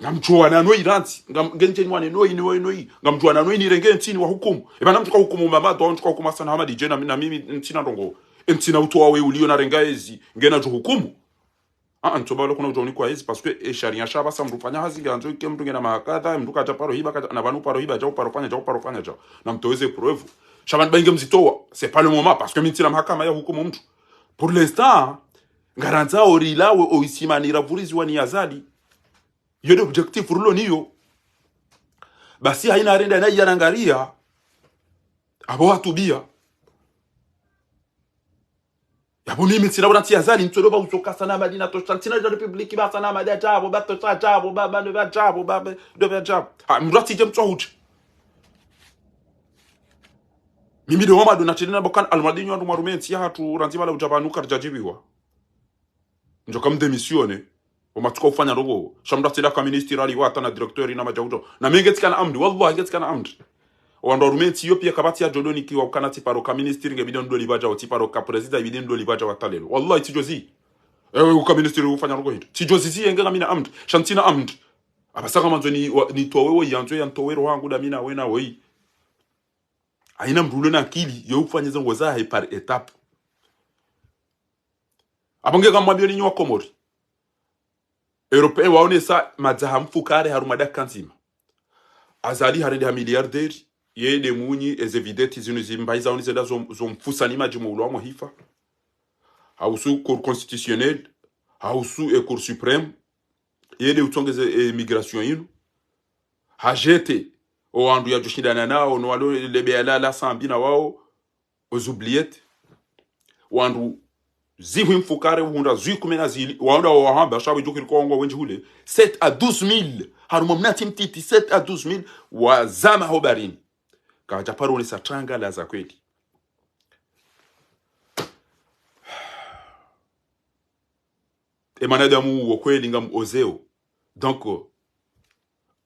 ngamchua na noi ranti ngenje nwane noi ngamchua na noi ni renge ntini wa hukumu ebana mtuka hukumu Mamadu au mtuka hukumu Hassan Hamadi jena na mimi ntina ndongo ntina utu wawe ulio na renga ezi ngena jo hukumu ntobalo kuna ujoni kwa hizi parce que sharia shaba samrufanya hazi ganzo ke mtu ngena mahakadha mtu kaja paro hiba na banu paro hiba jao paro fanya jao na mtoweze preuve shaban bainge mzitoa c'est pas le moment parce que mintila mahakama ya hukumu mtu pour l'instant ngaranza orilawe oisimanira vurizi wani azali yode objectif rulo niyo basi haina renda na yarangaria abo watubia yabo mimi tsina buranti azali ntolo ba usoka sana madina to chantina de republique ba sana madina jabo ba to jabo ba ne ba jabo ba de ba jabo mrati jem to huti mimi de Mamadu na chidina bokan almadinyo ndo marumenti ya hatu ranti bala ujabanuka jajibiwa njoka mdemisione omatuka ufanya rogo shamrati la ministre ali wata na directeur ina majaudo na mengetikana amdi wallahi getikana amdi wando rumenti yo pia kabati ya jodoni ki wakana tiparo ka ministry ngebidon ndo libaja o tiparo ka president ibidon ndo libaja watalelo wallahi tijozi ewe ka ministry ufanya rogo hito tijozi zi yenga mina amd shantina amd abasaka manzo ni towewe yanzo ya ntowero wangu da mina wena wei aina mrulo na akili yo ufanya zango za par étape abange kama mwabio ni Komori européen waone sa madzaha mfukare harumada kanzima azali harende ha milliardaire yede munyi evidenti zinu zimbayiza oni zeda zomfusa ni majimu ulo wa hifa hausu cour constitutionnel hausu cour suprême yede utongeze immigration yinu hajete o andu ya jushindana nao no alo lebeala la sambina wao ozubliet wandu zihu mfukare wunda zikumena zili wanda wahamba shabu jukil kongo wenji hule 7 à 12 000 haruma mnati mtiti 7 à 12 000 wa zama hobarini kajaparo ni satanga la za kweli. Emanadamu wokweli ngam ozeo. Donc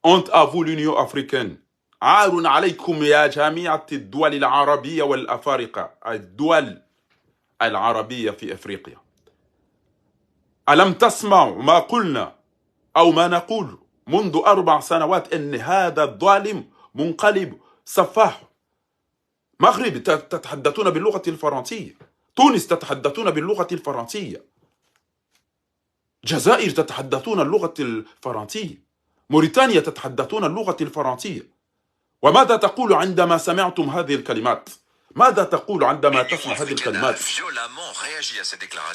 honte à vous l'Union africaine. عار عليكم يا جميع الدول العربية والأفارقة الدول العربية في أفريقيا. ألم تسمعوا ما قلنا أو ما نقول منذ 4 سنوات أن هذا الظالم منقلب سفاح. مغرب تتحدثون باللغة الفرنسية، تونس تتحدثون باللغة الفرنسية، جزائر تتحدثون اللغة الفرنسية، موريتانيا تتحدثون اللغة الفرنسية. وماذا تقول عندما سمعتم هذه الكلمات؟ ماذا تقول عندما تسمع هذه الكلمات؟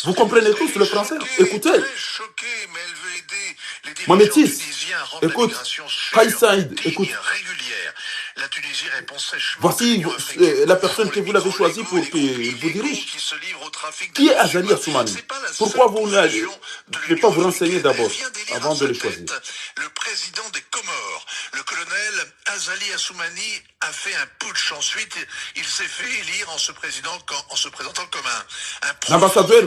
Vous comprenez tous le français? Écoutez. Mamétis, écoute. Kais Saïd, écoute. Voici la personne que vous l'avez choisie pour qu'il vous dirige. Qui est Azali Assoumani? Pourquoi vous ne pouvez pas vous renseigner d'abord avant de le choisir? Le président des Comores, le colonel Azali Assoumani, a fait un putsch. Ensuite, il s'est fait élire en se présentant comme un ambassadeur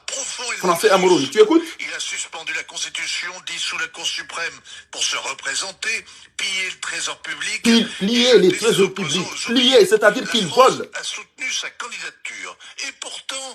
profond français Amourouni. Tu écoutes? Il a suspendu la Constitution, dissous la Cour suprême pour se représenter, piller le trésor public. Plier les trésors publics. Plier, c'est-à-dire qu'il vole. A soutenu sa candidature. Et pourtant,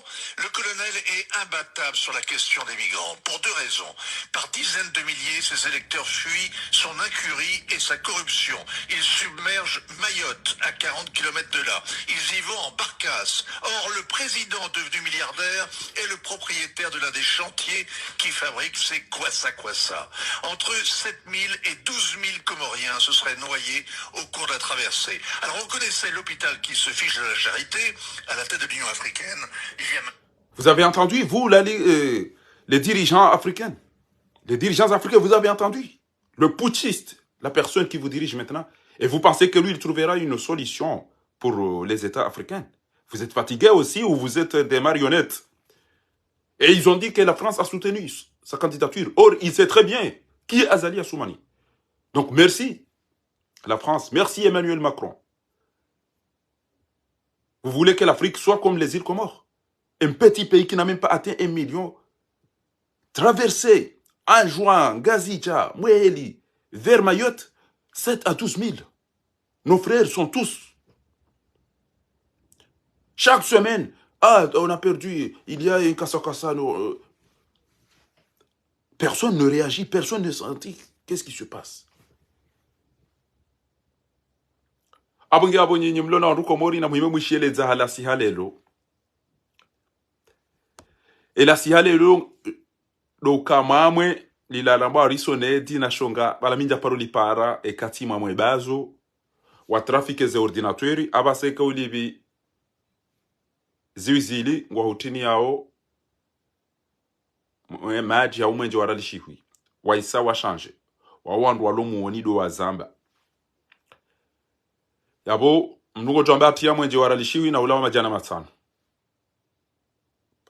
le colonel est imbattable sur la question des migrants, pour 2 raisons. Par dizaines de milliers, ses électeurs fuient son incurie et sa corruption. Ils submergent Mayotte, à 40 km de là. Ils y vont en barcasse. Or, le président devenu milliardaire est le propriétaire de l'un des chantiers qui fabrique ces kwassa. Entre 7 000 et 12 000 Comoriens se seraient noyés au cours de la traversée. Alors, on connaissait l'hôpital qui se fiche de la charité à la tête de l'Union africaine. Vous avez entendu, vous, les dirigeants africains? Les dirigeants africains, vous avez entendu? Le putschiste, la personne qui vous dirige maintenant. Et vous pensez que lui, il trouvera une solution pour les États africains? Vous êtes fatigués aussi ou vous êtes des marionnettes? Et ils ont dit que la France a soutenu sa candidature. Or, il sait très bien qui est Azali Assoumani. Donc, merci la France. Merci Emmanuel Macron. Vous voulez que l'Afrique soit comme les îles Comores? Un petit pays qui n'a même pas atteint 1 million. Traversé en juin, Gazija, Mouéli, vers Mayotte, 7 à 12 000. Nos frères sont tous. Chaque semaine, on a perdu, il y a un kassa-kassa. Personne ne réagit, personne ne sentit. Qu'est-ce qui se passe? Abongi abonyi nyimlo na ruko mori na muhime mwishiele za hala sihalelo. Ela sihalelo do kamamwe lilalamba risone dina shonga balaminja paroli para e katima mwe bazo wa trafike ze ordinatori abaseka ulibi ziwizili ngwa hutini yao maji ya umwenje waralishihui waisa washanje wawandu walomu wonido wa zamba yabo mnugo jomba atia mwenje waralishihui na ulama majana matano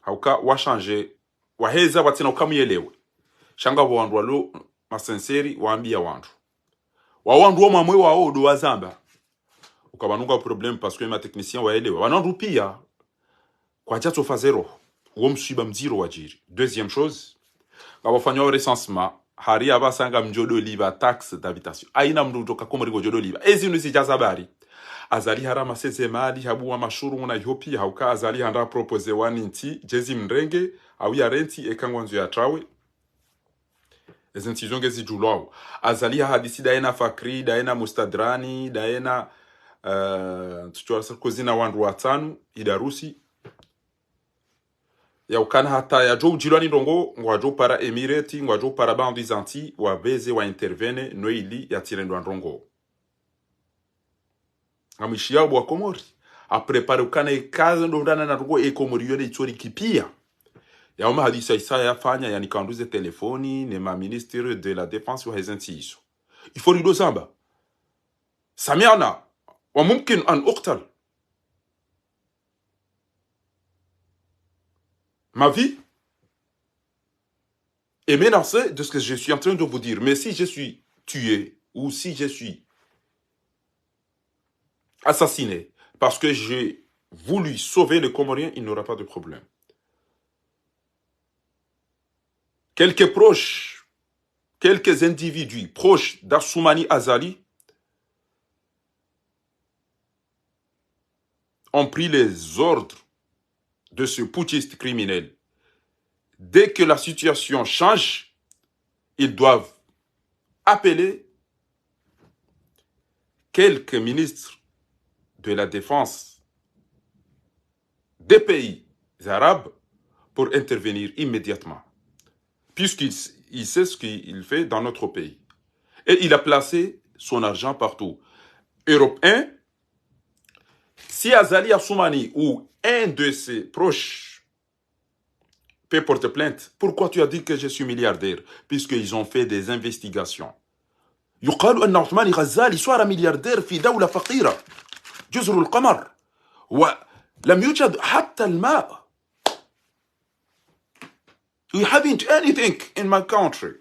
hauka washanje waheza watina ukamuyelewe shanga wandu walo masenseri waambia wandu wawandu wa mamwe wao do wazamba ukabanunga problème parce que ma technicien waelewa wanandu pia kwa jato fazero wo mshiba mziro wajiri. Deuxième chose, ngabafanya recensement hari abasanga mjodo liva taxe d'habitation aina mndu kakomori go jodo liva ezi nusijaza bari azali harama seze mali habu wa mashuru na yopi hauka azali handa propose waninti jezi mrenge au ya renti ekangwanzo ya trawe ezentizonge zijulwao azali hadisi daena fakri daena mustadrani daena tuchwa kozina wandu watanu idarusi ya ukana hata ya jo jilwani ndongo ngwajo para emirati ngwajo para bandi zanti wa beze wa intervene noili ya tirendo ndongo ngamishia bwa komori a prepare ukana ikaza ndondana na rugo e komori yone itori kipia ya uma hadisa isa ya fanya yani kanduze telefoni ne ma ministre de la défense wa hezenti iso il faut rido samba سمعنا وممكن أن أقتل. Ma vie est menacée de ce que je suis en train de vous dire. Mais si je suis tué ou si je suis assassiné parce que j'ai voulu sauver les Comoriens, il n'y aura pas de problème. Quelques proches, quelques individus proches d'Assoumani Azali ont pris les ordres de ce putschiste criminel. Dès que la situation change, ils doivent appeler quelques ministres de la défense des pays arabes pour intervenir immédiatement, puisqu'il sait ce qu'il fait dans notre pays. Et il a placé son argent partout. Europe 1, si Azali Assoumani ou un de ses proches peut porter plainte, pourquoi tu as dit que je suis milliardaire? Puisqu'ils ont fait des investigations. يقال أن عثمان غزالي صار ملياردير في دولة فقيرة جزر القمر ولم يوجد حتى الماء. We haven't anything in my country.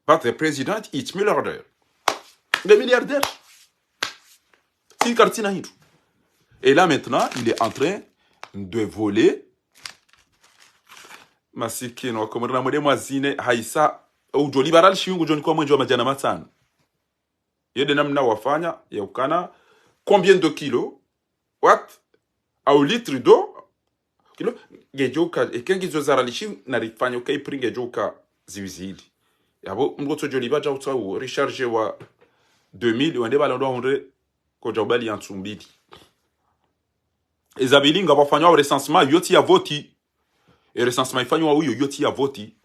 But the president is milliardaire. Le milliardaire. C'est une cartine à Hindu. Et là maintenant, il est en train de voler. Masikino, comme on a dit, Mazine, Haïssa, ou liberal shiungu John kwa mwenjo majana matano. Yede namna wafanya, ya ukana, combien de kilos? What? Au litre d'eau? Kilo? Gejoka, et kengi zozaralishi, narifanya ukai pringe joka ziwizili. Yabo, mgoto joliba jauta u, recharge wa 2000, wande balando honre, kojobali yansumbidi. Ezabili nga wafanya wa recensement, yoti ya voti. Et recensement ifanywa huyo yoti ya voti.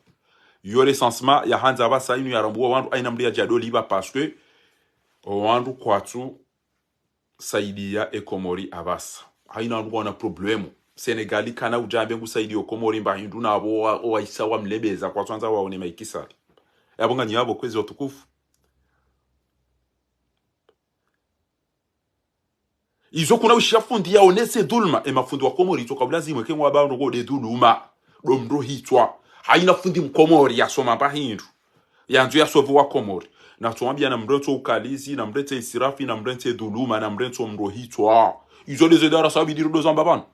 Yo recensement ya hanza basa inu ya rambuwa wandu aina mlia jado liba parce que wandu kwatu saidia e Komori abasa. Haina wandu wana problemu. Senegali kana ujambe ngu saidi o Komori mba hindu na abo wa isa wa mlebeza kwa tuanza wa onema ikisari. Yabonga ni yabo kwezi otukufu. Izo kuna ushafundi ya onese dulma. E mafundi wa Komori toka ulazimwe kengu wabandu go de duluma. Domro hitwa. Haina fundi mkomori ya soma mba hindu. Yanzu ya sovu wa Komori. Na tuambia na mreto ukalizi, na mrete isirafi, na mrete duluma, na mreto mrohitwa. Izo les aider à sabidiru do zamba ban.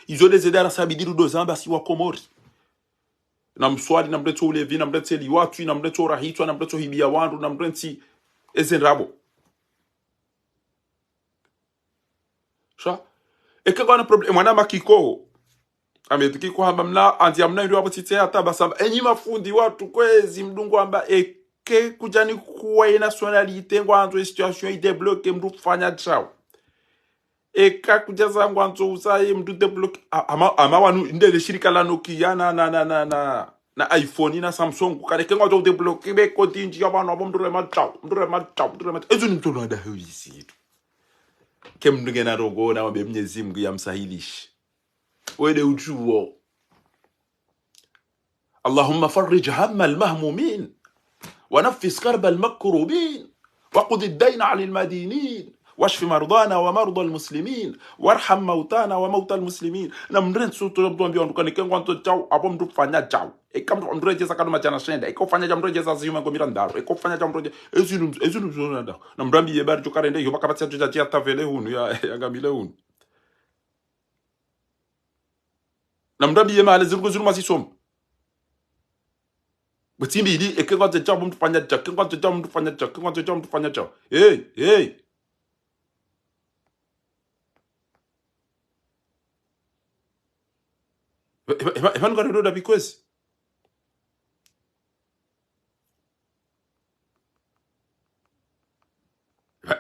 Izo les aider à sabidiru do zamba si wa Komori. Na mswali, na mreto ulevi, na mrete liwatu, na mreto rahitwa, na mreto hibia wandu, na mrete ezenrabo. Sha? Eke kwa na problem, mwana makiko. Ametiki kwa hamba mna anti amna ndio hapo tite hata basamba enyi mafundi watu kwezi mdungu amba eke kujani kuwa nationalite ngwanzo situation idebloke mdu fanya chao eka kujaza ngwanzo usaye mdu debloke ama wanu ndele shirika la Nokia na iPhone na Samsung kale ke ngwanzo debloke be kontinji abana abo mdu rema ezo ni mtu nda hisi kem ndugena rogo na mabe mnyezi Mungu ya msahilishi ويلي وجوه اللهم فرج هم المهمومين ونفس كرب المكروبين وقض الدين عن المدينين واشف مرضانا ومرضى المسلمين وارحم موتانا وموتى المسلمين نمرن سوتو بدون بيون كان كان وانتو تاو ابوم دو فانيا تاو e kam do ndre jesa kanu machana shenda e ko fanya jam ndre jesa zima ngomira ndaro e ko fanya jam ndre ezunu zona nda na mrambi ye bar jokare nde yo bakabatsia tuja tia vele hunu ya ngamile hunu namdabi yema ale zirgo masisom butimbi ili ekengwa tja mtu fanya tja kengwa tja mtu fanya tja kengwa tja mtu fanya tja hey evan garo da because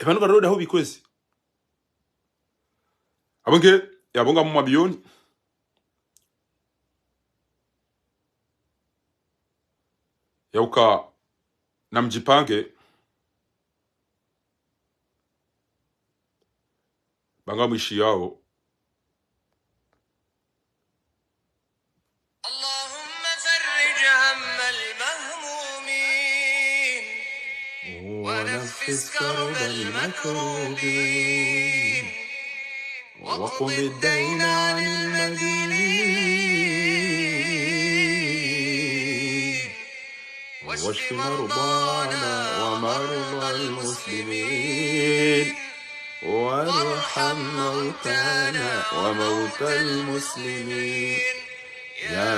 evan garo da ho because abonge yabonga mu mabioni yauka namjipange banga mwishi yao Allahumma farrij hamma al-mahmumin wa ونفس كرب المكروبين وقم الدين عن المدينين واشف مرضانا ومرضى المسلمين وارحم موتانا وموتى المسلمين يا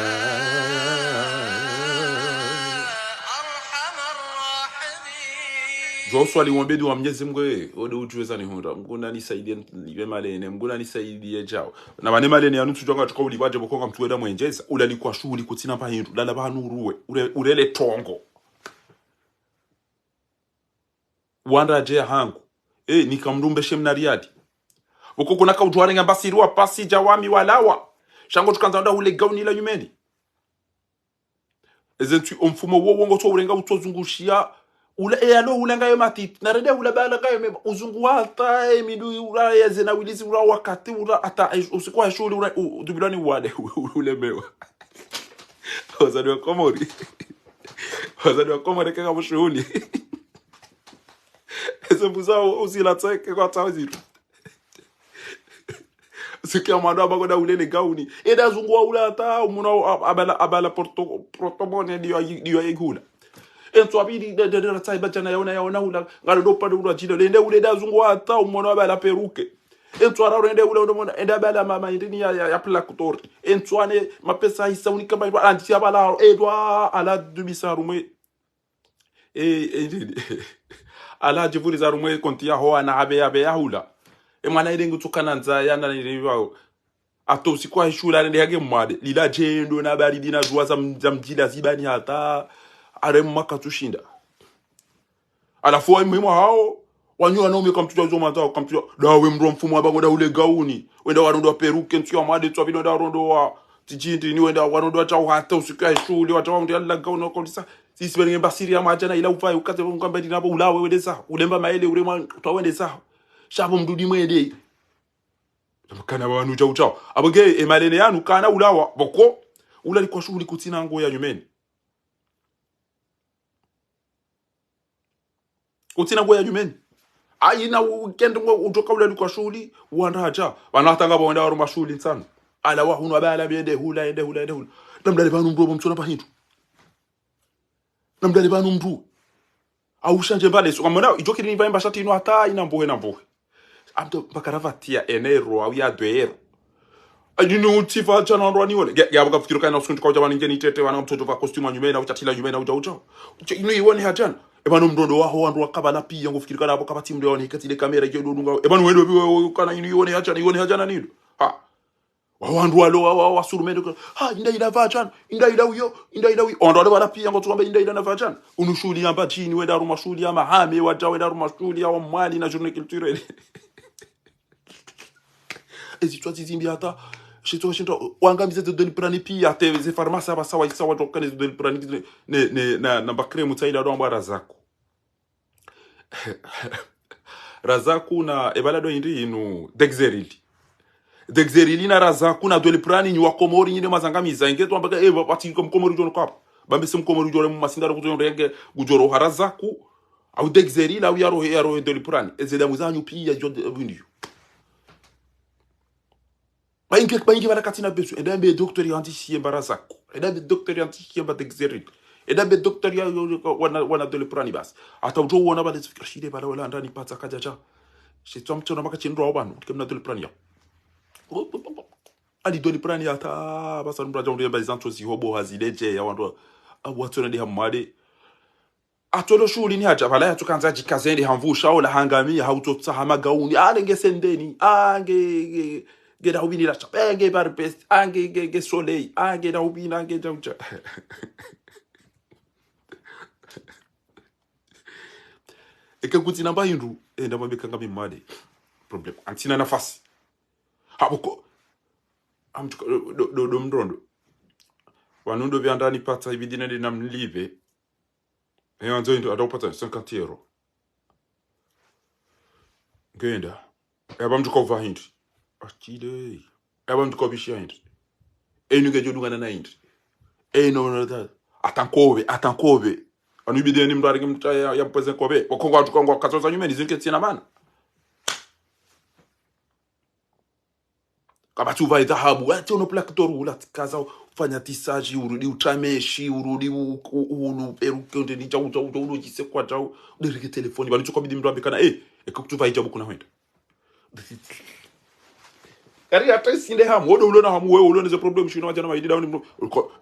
أرحم الراحمين. جو swali wambedu wa Mwenyezi Mungu ode ujuweza ni honda mguna nisaidie libe malene mguna nisaidie jao na bane malene yanu tujonga tukawuli baje bokonga mtuweda mwenjeza ulali kwa shughuli kutina pa hindu lala banu ruwe urele tongo wanda je hangu nikamdumbe shemnariadi uko kuna ka udware ngambasirwa pasi jawami walawa shango tukanza nda ule gauni la nyumeni ezentu omfumo wo wongo to urenga utozungushia ula alo ulenga yo matiti na rede ula bala kayo me uzungu hata emidu ula yeze na wilisi ula wakati ula ata usikwa shuli ula dubilani wale ule mewa wazadwa komori kanga mshuhuli ese buzao usila tseke kwa tawazi sikia mado bagoda ulele gauni eda zungwa ula ata umuna abala protobone dio yegula enso abidi de ratsai bajana yaona ula ngalo dopa ula jilo lende ule da zungwa ata umuna abala peruke enso araro ende ula umuna enda bala mama indini ya plakutor enso ane mapesa isa unika ba anti abala edwa ala dubisarume ala jivuri zarume kontia ho ana abe yahula mwana irengu tukananza yana niriwao ato usikwa shula nende yake mwade lila jendo na baridi na jua za mjila zibani hata aremu maka tushinda alafu wa muhimu hao wanyu wanaume kamtuja zoma zao kamtuja dawe mro mfumo abango da ule gauni wenda warondo wa peruke ntuya mwade tuwa bino da warondo wa tijindi ni wenda warondo wa chao hata usikwa shule watawa mtu yalla gauni wakolisa sisi benge mbasiri ya majana ila ufai ukate mkamba dinabo ulawe wende saho ulemba maele urema utawende saho shabo mdudi mwede kana wanu chao abage emalene yanu kana ulawa boko ulali kwa shughuli kutina ngo ya nyumeni kutina ngo ya nyumeni aina weekend ngo utoka ulali kwa shughuli uandaja wanatanga baenda waro mashughuli sana ala wa hunu abala bende hula namdale banu mdobo mtsona pa hindu namdale banu mdu au shanje mbale so kamona ijokiri ni vaimba shati ino hata ina mbohe amto bakaravatia enero au ya doero ajinu utifa chana ndo nione ya bakafikira kana usuntu kwa jamani ngeni tete wana mtoto va costume nyumena au chatila nyumena uja ino ione hajana ebano mdondo waho wandu wakabala pia ngofikira kana abo kabati mdo ni katile kamera je dodunga ebano wedo biwe kana ino ione hajana nido ha wandu walo wasurumendo ha inda vajana inda uyo ondo wale wala pia ngotuamba inda na vajana unushuli amba chini wenda ruma shuli ama hame waja wenda ruma shuli ya mwali na journée culturelle ezi twati zimbi hata shito wangamize de doni prani pia te ze pharmacie ba sawa isawa tokane de doni prani ne na bakre mutsaida ndo amba razaku na ebalado indi inu dexerili na razaku na doni prani nywa komori nyine mazangamiza ingeto amba bati komori jono kwa bambe sim komori jono masindaro kujo renge gujoro harazaku au dexerili au yaro doni prani ezeda muzanyu pia jo windio Baingi wala katina besu edambe docteur yantisie barazako edambe docteur yantisie badexerit edambe docteur ya wana dole prani bas ata ujo wona bale fikirshide bala wala ndani patsa kajaja shitwa mtona makachindwa abantu kemna dole prani ya ali dole prani ata basa mbraja ndo bazanto zihobo hazileje ya wandu abwatona ndi hamade atolo shuli ni haja bala tukanza jikazende hamvusha ola hangamia hautotsa hamagauni alengesendeni ange geda ubini la chapenge par best ange soleil ange da ubina ange jauja eke kutina ba hindu enda mabeka ngabi made problem antina nafasi habuko amtuko do mdondo wanundo vyandani pata ibidina ndi namlive anzo ndo adopata 50 euro genda abamtuko va hindu achide abamtuko bishia hindu enuge jodunga na hindu no atankobe anubide ni mdari kimta ya mpweze kobe wakongo atukongo katoza nyume ni zinke tina mana kama tu vai dhahabu ati ono plak toru la kaza fanya tisaji urudi utameshi urudi ulu peruke nde ni chau ulu jise kwa chau dirike telefoni bali chukwa bidi mdambi kana ekukutu vai jabu kuna wenda kari hata sinde hamu wodo ulo na hamu wewe ulo neze problem shino majana maidi dauni mdo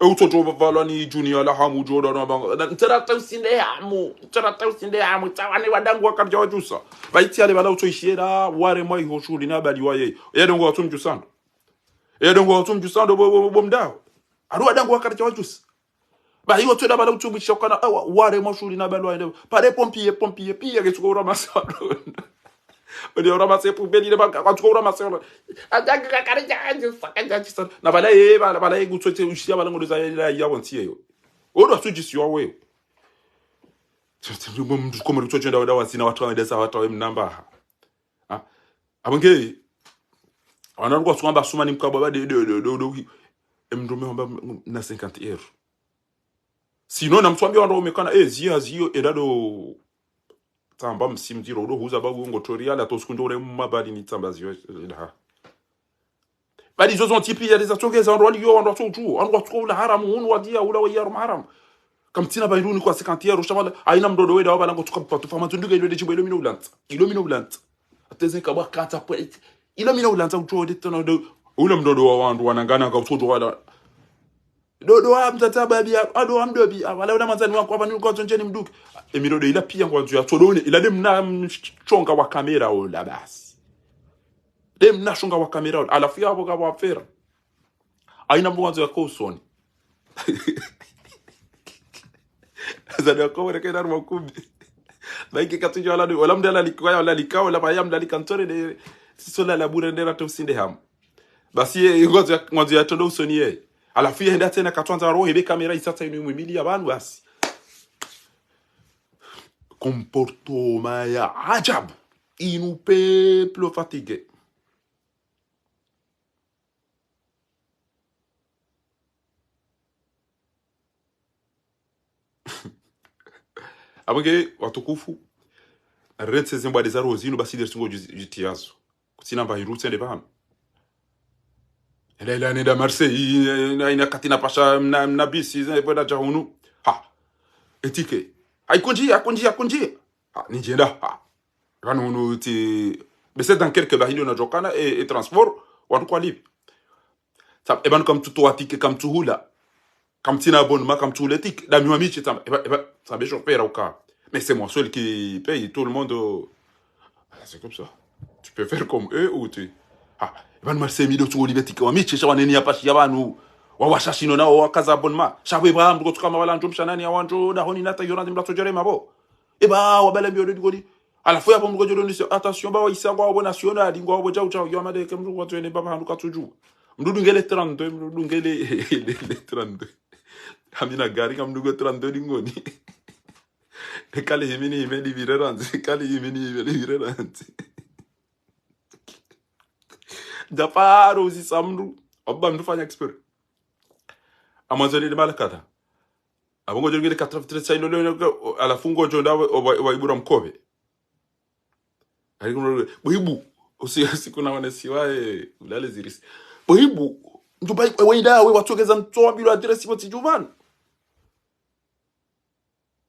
utoto vala ni junior la hamu jodo na banga ntara hata sinde hamu tawani wadangu wakarja wajusa baiti ale bala utoishiera ware mai hoshuri na bali waye yedongo watumju sando watumju sando bomdao aru wadangu wakarja wajusa ba hiyo tweda bala utumbu shokana ware mashuri na bali waye pare pompier pia getuko ramasado Odi ora mase pour bénir ba quand tu ora mase na bala gutsote ushia bala ngodo za ya wontie yo odo atujisi yo we tete mumdu koma rutsoje ndawo wasina watu wandesa watu wa mnamba abange wanarugwa tswamba suma ni mkabwa ba de mndume hamba na 50 euros sinon namtwambia wando umekana zio edado tamba msimjiro ro huza bagu ngotorial atoskunjore mabali ni tamba zio la bali zo zontipi ya des atogeza ndo yo ndo toju ndo tkola haram unu wadia ula wayar haram kam tina bayruni kwa 50 euros shabala aina mdodo weda wabala ngo tukapa tufama tunduga ile dejibo ile mino ulant ateze kabwa kata point ile mino ulant ujo de tono ule mdodo wa wandu wanangana nga utojo wala dodo amtata babi ado amdobi wala una manzani wako hapa ni kwa tonjeni mduke emirodo ila pia kwa nzu ya todone ila dem na chonga wa kamera ola basi dem na chonga wa kamera ola alafu yabo kwa wafera aina mwanzo ya kosoni zada kwa wale kana makubi like katujo wala mdala likwa wala likao la bayam la likantore de sola la burendera to sinde ham basi ngozo ya todo usoni alafu yenda tena katwanza roho ibe kamera isata inu mwimili ya banu basi comportement ya ajab inu peuple fatigué abage watukufu retse zembwa des arozino basi der singo jitiazo kutina ba irutse de bam ela nenda Marseille ina katina pasha na bisi zenda jahunu etike akunjia nijenda kanunu ti bese dans quelques bahili na jokana et transport watu kwa libre ça eban comme tout atike comme tout hula comme tina abonnement comme tout l'éthique da miwa michi ça be chauffer au cas mais c'est moi seul qui paye tout le monde c'est comme ça tu peux faire comme eux ou tu eban Marseille mido tu olibetique wa michi shawa neni hapa shiyabanu wawashashino nao wakaza abonnement shawe Ibrahim ngo tukama wala njumsha nani awanjo da honi nata yona dimla tojere mabo wabala mbio goli alafu yapo mgo jolo ni attention ba isangwa wa national ngo wa jao jao yamade ke mdu watwene baba handuka tuju mdudu ngele 32 mdudu ngele 32 hamina gari kam mdudu 32 dingoni kale himini imeli vireranzi japaro usi samdu obba mdu fanya expert amazoni de malakata abongo jongile 83 ino ala fungo jonda wa ibura mkobe alikuwa boibu usiku na wanasiwae ulale zirisi boibu ndubai weida we watogeza mtoa bila address moti juvan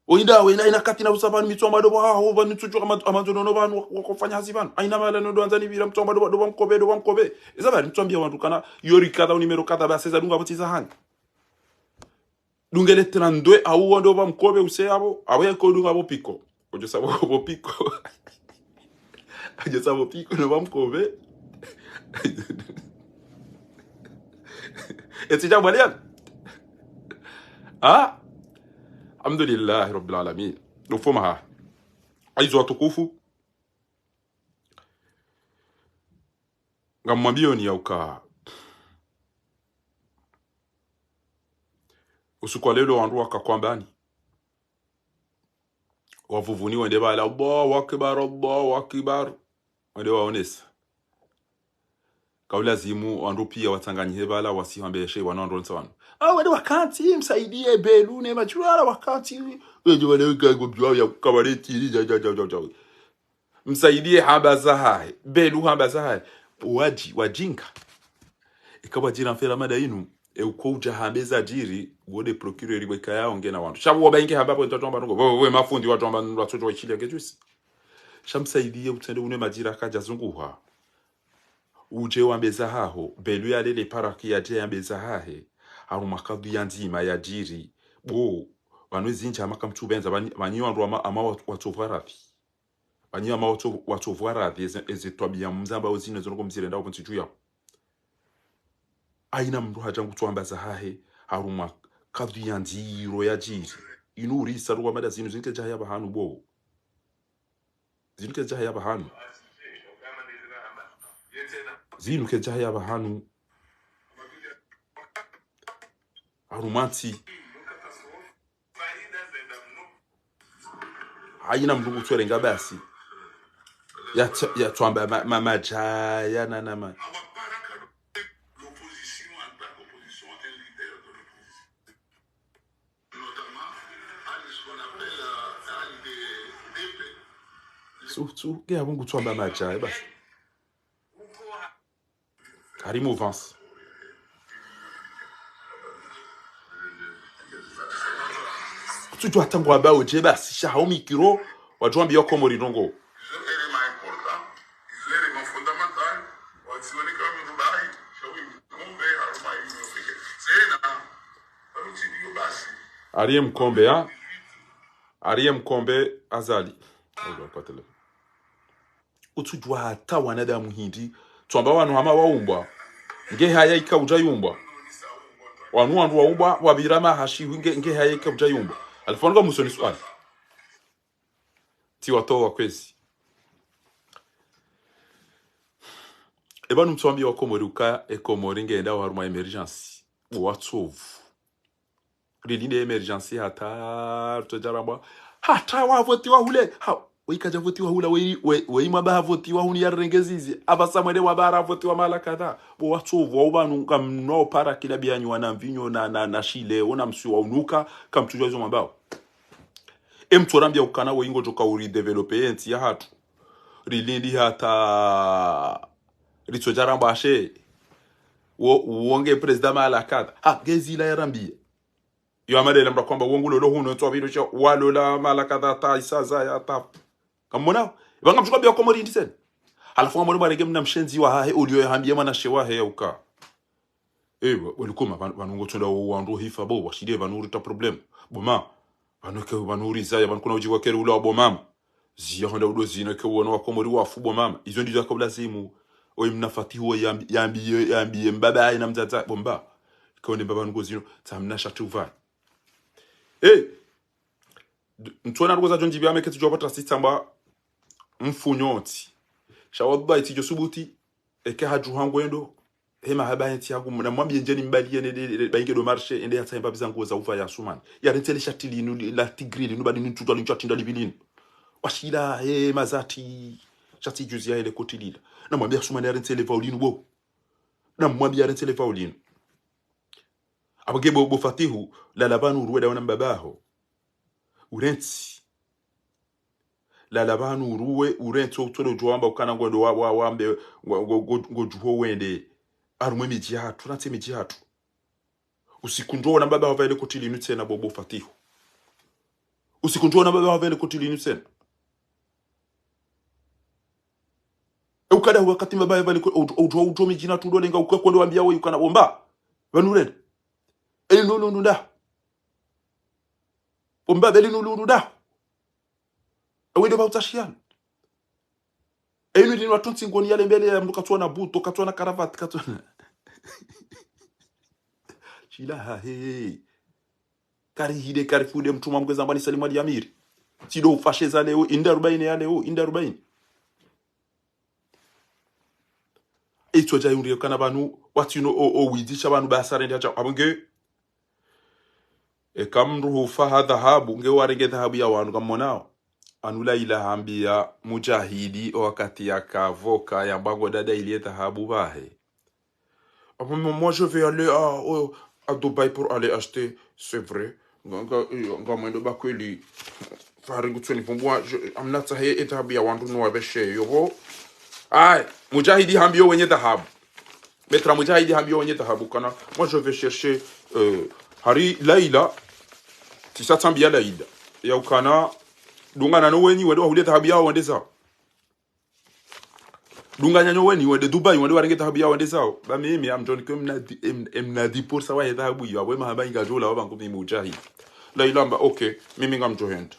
weida we ina kati na usabani mitwa madobo hao nitujo amazono no banu wakofanya hazivan aina mala no doanzani bila mtoa madobo do mkobe izabari mtwambia wantu kana yori kada numero kada ba seza dunga botiza hani dungele 32 au ndo ba mkobe use abo ko dunga bo piko ojo sabo bo piko aje sabo piko no ba mkobe eti jambo alian alhamdulillah rabbil alamin nufuma aizo watukufu ngamwambio ni yauka usiku leo wandu wakakwambani wavuvuni wende bala Allahu akbar wende waonesa kaulazimu wandu pia watanganyike bala wasihambeshe wanaondonsa wanu wale wakati msaidie belu ne machura wakati wewe wale gago ya kabareti ja msaidie habaza hai belu habaza hai wajinka ikawa jira fera mada inu uko ujahambeza jiri wode procureur weka yao ngena wantu shabu wabainge habapo ntotomba ngo we mafundi watu amba watoto wachili ngejusi shamsaidie utende une majira kaja zunguha uje wambeza haho belu ya lele paraki ya je yambeza hahe haru makadu yanzima ya jiri bo wanwezi ncha makamchubenza banyiwa ndo ama watovarati banyiwa ama watovarati ezitwabia mzamba uzine zongo mzire ndao kunti juya aina mndu haja ngutwambaza hahe haru makadu yanziro ya jiri inuri saruwa mada zinu zinke jaya bahanu bo zinke jaya bahanu zinu ke jaya bahanu arumanti aina mndu utwerenga basi ya twamba mamajaya na surtout que avant que tu sois match bas Karim Ovance tu dois attendre ba oje bas shaho mikiro wajua mbio komori rongo Ariem Kombe Azali utujua hata wanada muhindi twamba wanu hama waumbwa nge haya ikauja yumbwa wanu wandu waumbwa wabirama hashi nge haya ikauja yumbwa alifonga musoni swali ti watoa kwezi ebanu mtwambi wa komoruka ekomori ngenda haruma emergency watsovu lilinde emergency hata tujaramba hata wavoti wa hule wikaja voti wa hula we maba voti wa huni yarengezizi abasamwede wabara voti wa mala kadha bo watsovu wa banu kamno para kila bianyu wana mvinyo na shile ona msi wa unuka kamtujwa hizo mabao emtorambia ukana we ingo joka uri developer enti ya hatu rilindi hata ritojaramba ashe uonge president mala kadha gezila yarambia yo amadele mbra kwamba wongulo lo huno to bino cho walola mala kadha ta isaza ya ta kamona banga mchuka bya komori ndisen alafu amoni barege mna mshenzi wa hahe ulio yahambia mana shewa he uka walikoma banungo tunda wandu hifa bo washide banuri ta problem boma banuke banuri zaya bankuna ujiwa kere ula bo mama ziya honda udozina ke wona wa komori wa fu bo mama izo ndizo kabla simu oyimna fatihu yambi mbaba ina mtata bomba kone baba ngozino tamna shatuva ntwana rwoza jonji bya meke tujo patra sitamba mfunyoti shawadba itijo subuti eke haju hangwendo hema habanti yangu na mwambie njeni mbali yene bainge do marché ende yatsa imba bizango za uva ya sumani ya rentele shatili nu la tigrili nu badi nu tutwa lincho atinda libilini washila mazati chati juzi ya ile kotilila na mwambie sumani ya rentele vaulinu bo na mwambie rentele vaulinu abagebo bo fatihu la labanu ruweda wana mbabaho urenti la labanu ruwe urenti otolo joamba ukana ngondo wambe ngojuho wende arumwe miji hatu nate miji hatu usikundoa na mbabaho vile kotilinu tena bobo fatihu usikundoa na mbabaho vile kotilinu tena ukada wakati mbabaho vile ojo miji na tudo lenga ukakwendo wambia wewe ukana bomba banurende no da bomba beli no da awede ba utashiana eno dinu atonsi ngoni yale mbele ya mduka tuona buto katwana karavati katwana chila he kari hide kari fude mtuma mgeza mbani Salim Ali Amiri tido ufasheza leo inda 40 ya leo inda 40 eto ja yuri kana banu watino widisha banu basare ndacha abonge kamruhu faha dhahabu nge warenge dhahabu ya wanu kamonao anula ila hambia mujahidi wakati ya kavoka ya mbango dada ilie dhahabu bahe Moi, je vais aller à Dubaï pour aller acheter. C'est vrai. Mujahidi hambio wenye dhahabu. Metra Mujahidi hambio wenye dhahabu kana. Moi, je vais chercher Hari Laila. Tisa tambia Laila. Ya ukana dungana no weni wedo hule dhahabu yao wende zao. Dunganya no weni wende Dubai wende warenge dhahabu yao wende zao. Ba mimi am John kem na di pour sawa dhahabu yao. We mahaba inga jola wa bangu Mujahidi. Laila mba okay, mimi ngam johend.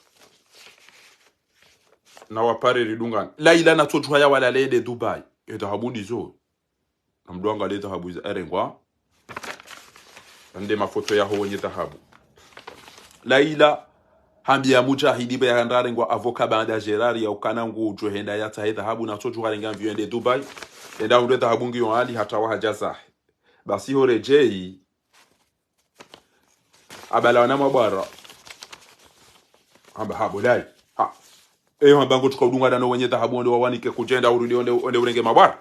Na wapare ridungana. Laila na tojwa ya wala lede Dubai. E dhahabu ndizo. Na mduanga le dhahabu za erengwa. Ande mafoto ya ho wenye dhahabu. Laila hambia Mujahidi be yandare ngwa avoka banda Gerard ya ukana ngu johenda ya tahe dhahabu na tojwa renga viende Dubai. Enda unde dhahabu ngiyo hali hata wa hajaza. Basi ho rejei abala wana mabara. Hamba habo dai. Ha. Eyo mbango tukadunga dano wenye dhahabu ndo wawanike kujenda urudi onde urenge mabara.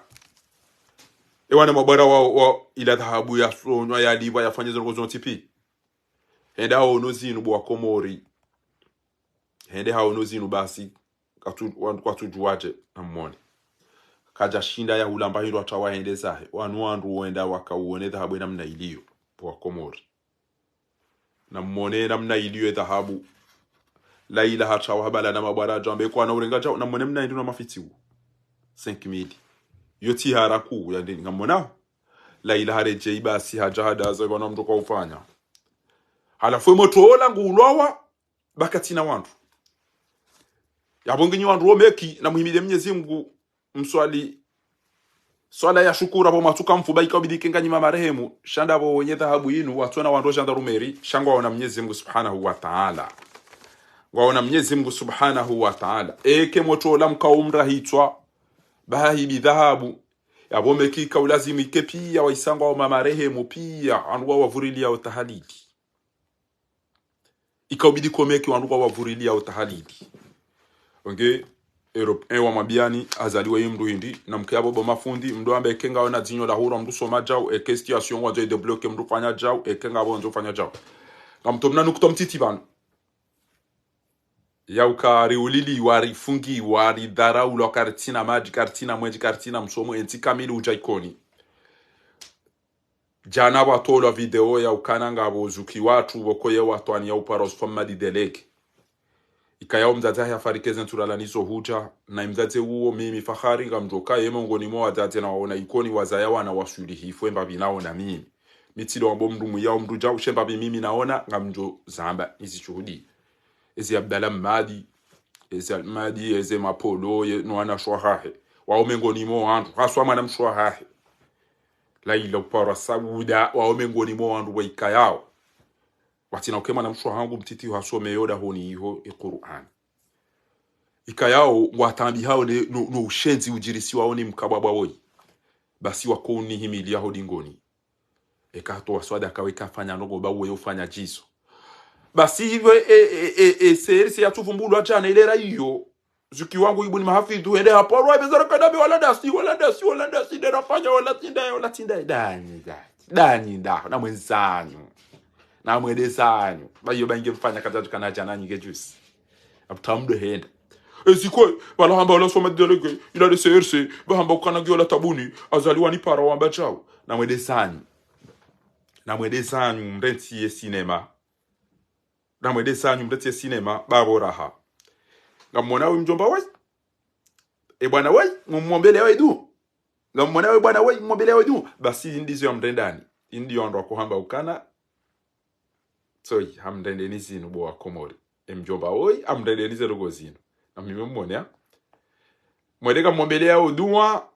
Ewana mabara wa ila dhahabu ya sonwa ya diva ya fanya zongo tipi. Henda hao nozinu bwa Komori. Hende hao nozinu basi kwa tujuaje na mwone. Kaja shinda ya hulamba hilo atawa hende zahe. Wanuandu wenda wakauone dhahabu namna iliyo bwa Komori. Na mwone namna iliyo dhahabu. Laila hatawa habala na mabara jambe kwa na urenga jao na mwone mna iliyo na mafitiwu. 5,000. Yoti haraku ya ndini ngamona. Laila hareje basi hajahada za wana mtu kwa ufanya. Halafu motola ngulwawa bakatina wantu. Yabonginyi wantu omeki na muhimide Mwenyezi Mungu mswali swala ya shukura bo matuka mfuba ikabidike nganyima marehemu shanda bo wenye dhahabu yinu watona wantu shanda rumeri shangwa wana Mwenyezi Mungu Subhanahu wa Ta'ala. Waona Mwenyezi Mungu Subhanahu wa Ta'ala. Eke motola mkaumra hitwa bahi bidhahabu yabomeki kaulazimu ike pia waisangwa wa marehemu pia anwa wavurilia utahalili. Ikabidi komeki wanduka wavurilia utahalili. Onge Europe wa mabiani azaliwa yimdu hindi na mke abo mafundi mdo ambe kenga ona zinyo la hura mdu soma jao eke situation wa de bloquer mdu fanya jao eke ngabo ndo fanya jao. Ngamtomna nukutomtiti bana. Ya ukari ulili wari fungi wari dara ulo kartina maji kartina mweji kartina msomo enti kamili ujaikoni. Jana watola video ya ukana ngabo zuki watu wakoye watu ania uparos fama di delege. Ikaya mzazi ya farikeze nturala niso huja na mzazi uo mimi fahari ngamjoka yema ngoni mwa wazazi na waona ikoni wazaya wana wasuli hifwe mbabi naona mimi. Mitilo wambo mdumu ya mduja ushembabi mimi naona ngamjo zamba nisi shuhudi. Ezi Abdallah Madi, ezi Almadi, ezi Mapolo, noana shwahahe. Waomengoni mo andu, haswa manam shwahahe. Laila upara sabuda, waomengoni mo andu wa ikayao. Watina ukema na mshwahangu mtiti haswa meyoda honi iho Qur'an. Ikayao watambi hao no ushenzi ujirisi waoni mkababa woi. Basi wakoni himilia hodingoni. Eka toa swada kaweka fanya nogo bawe ufanya jiso. Basi hivyo serisi ya tufumbulu achana ilera hiyo zuki wangu ibu ni mahafidhu hende hapo roa bezara kadabe wala dasi dera fanya wala tinda dani na mwenzanyu na mwedezanyu bayo bange mfanya katatu kana jana nyige juice abutamdo henda ezikwe wala hamba wala soma delege ila de serisi bahamba ukana gyola tabuni azaliwa ni para wamba chao na mwedezanyu mrenti ye cinema na mwede sanyu mreti cinema babo raha ngamona we mjomba we bwana we mwombele we du ngamona we bwana we mwombele we du basi ndizo ya mrendani ndio ndo kuhamba ukana so hamndende ni zinu bo Komori mjomba we amndende ni zero gozino na mimi mmone mwedeka mwombele yao duwa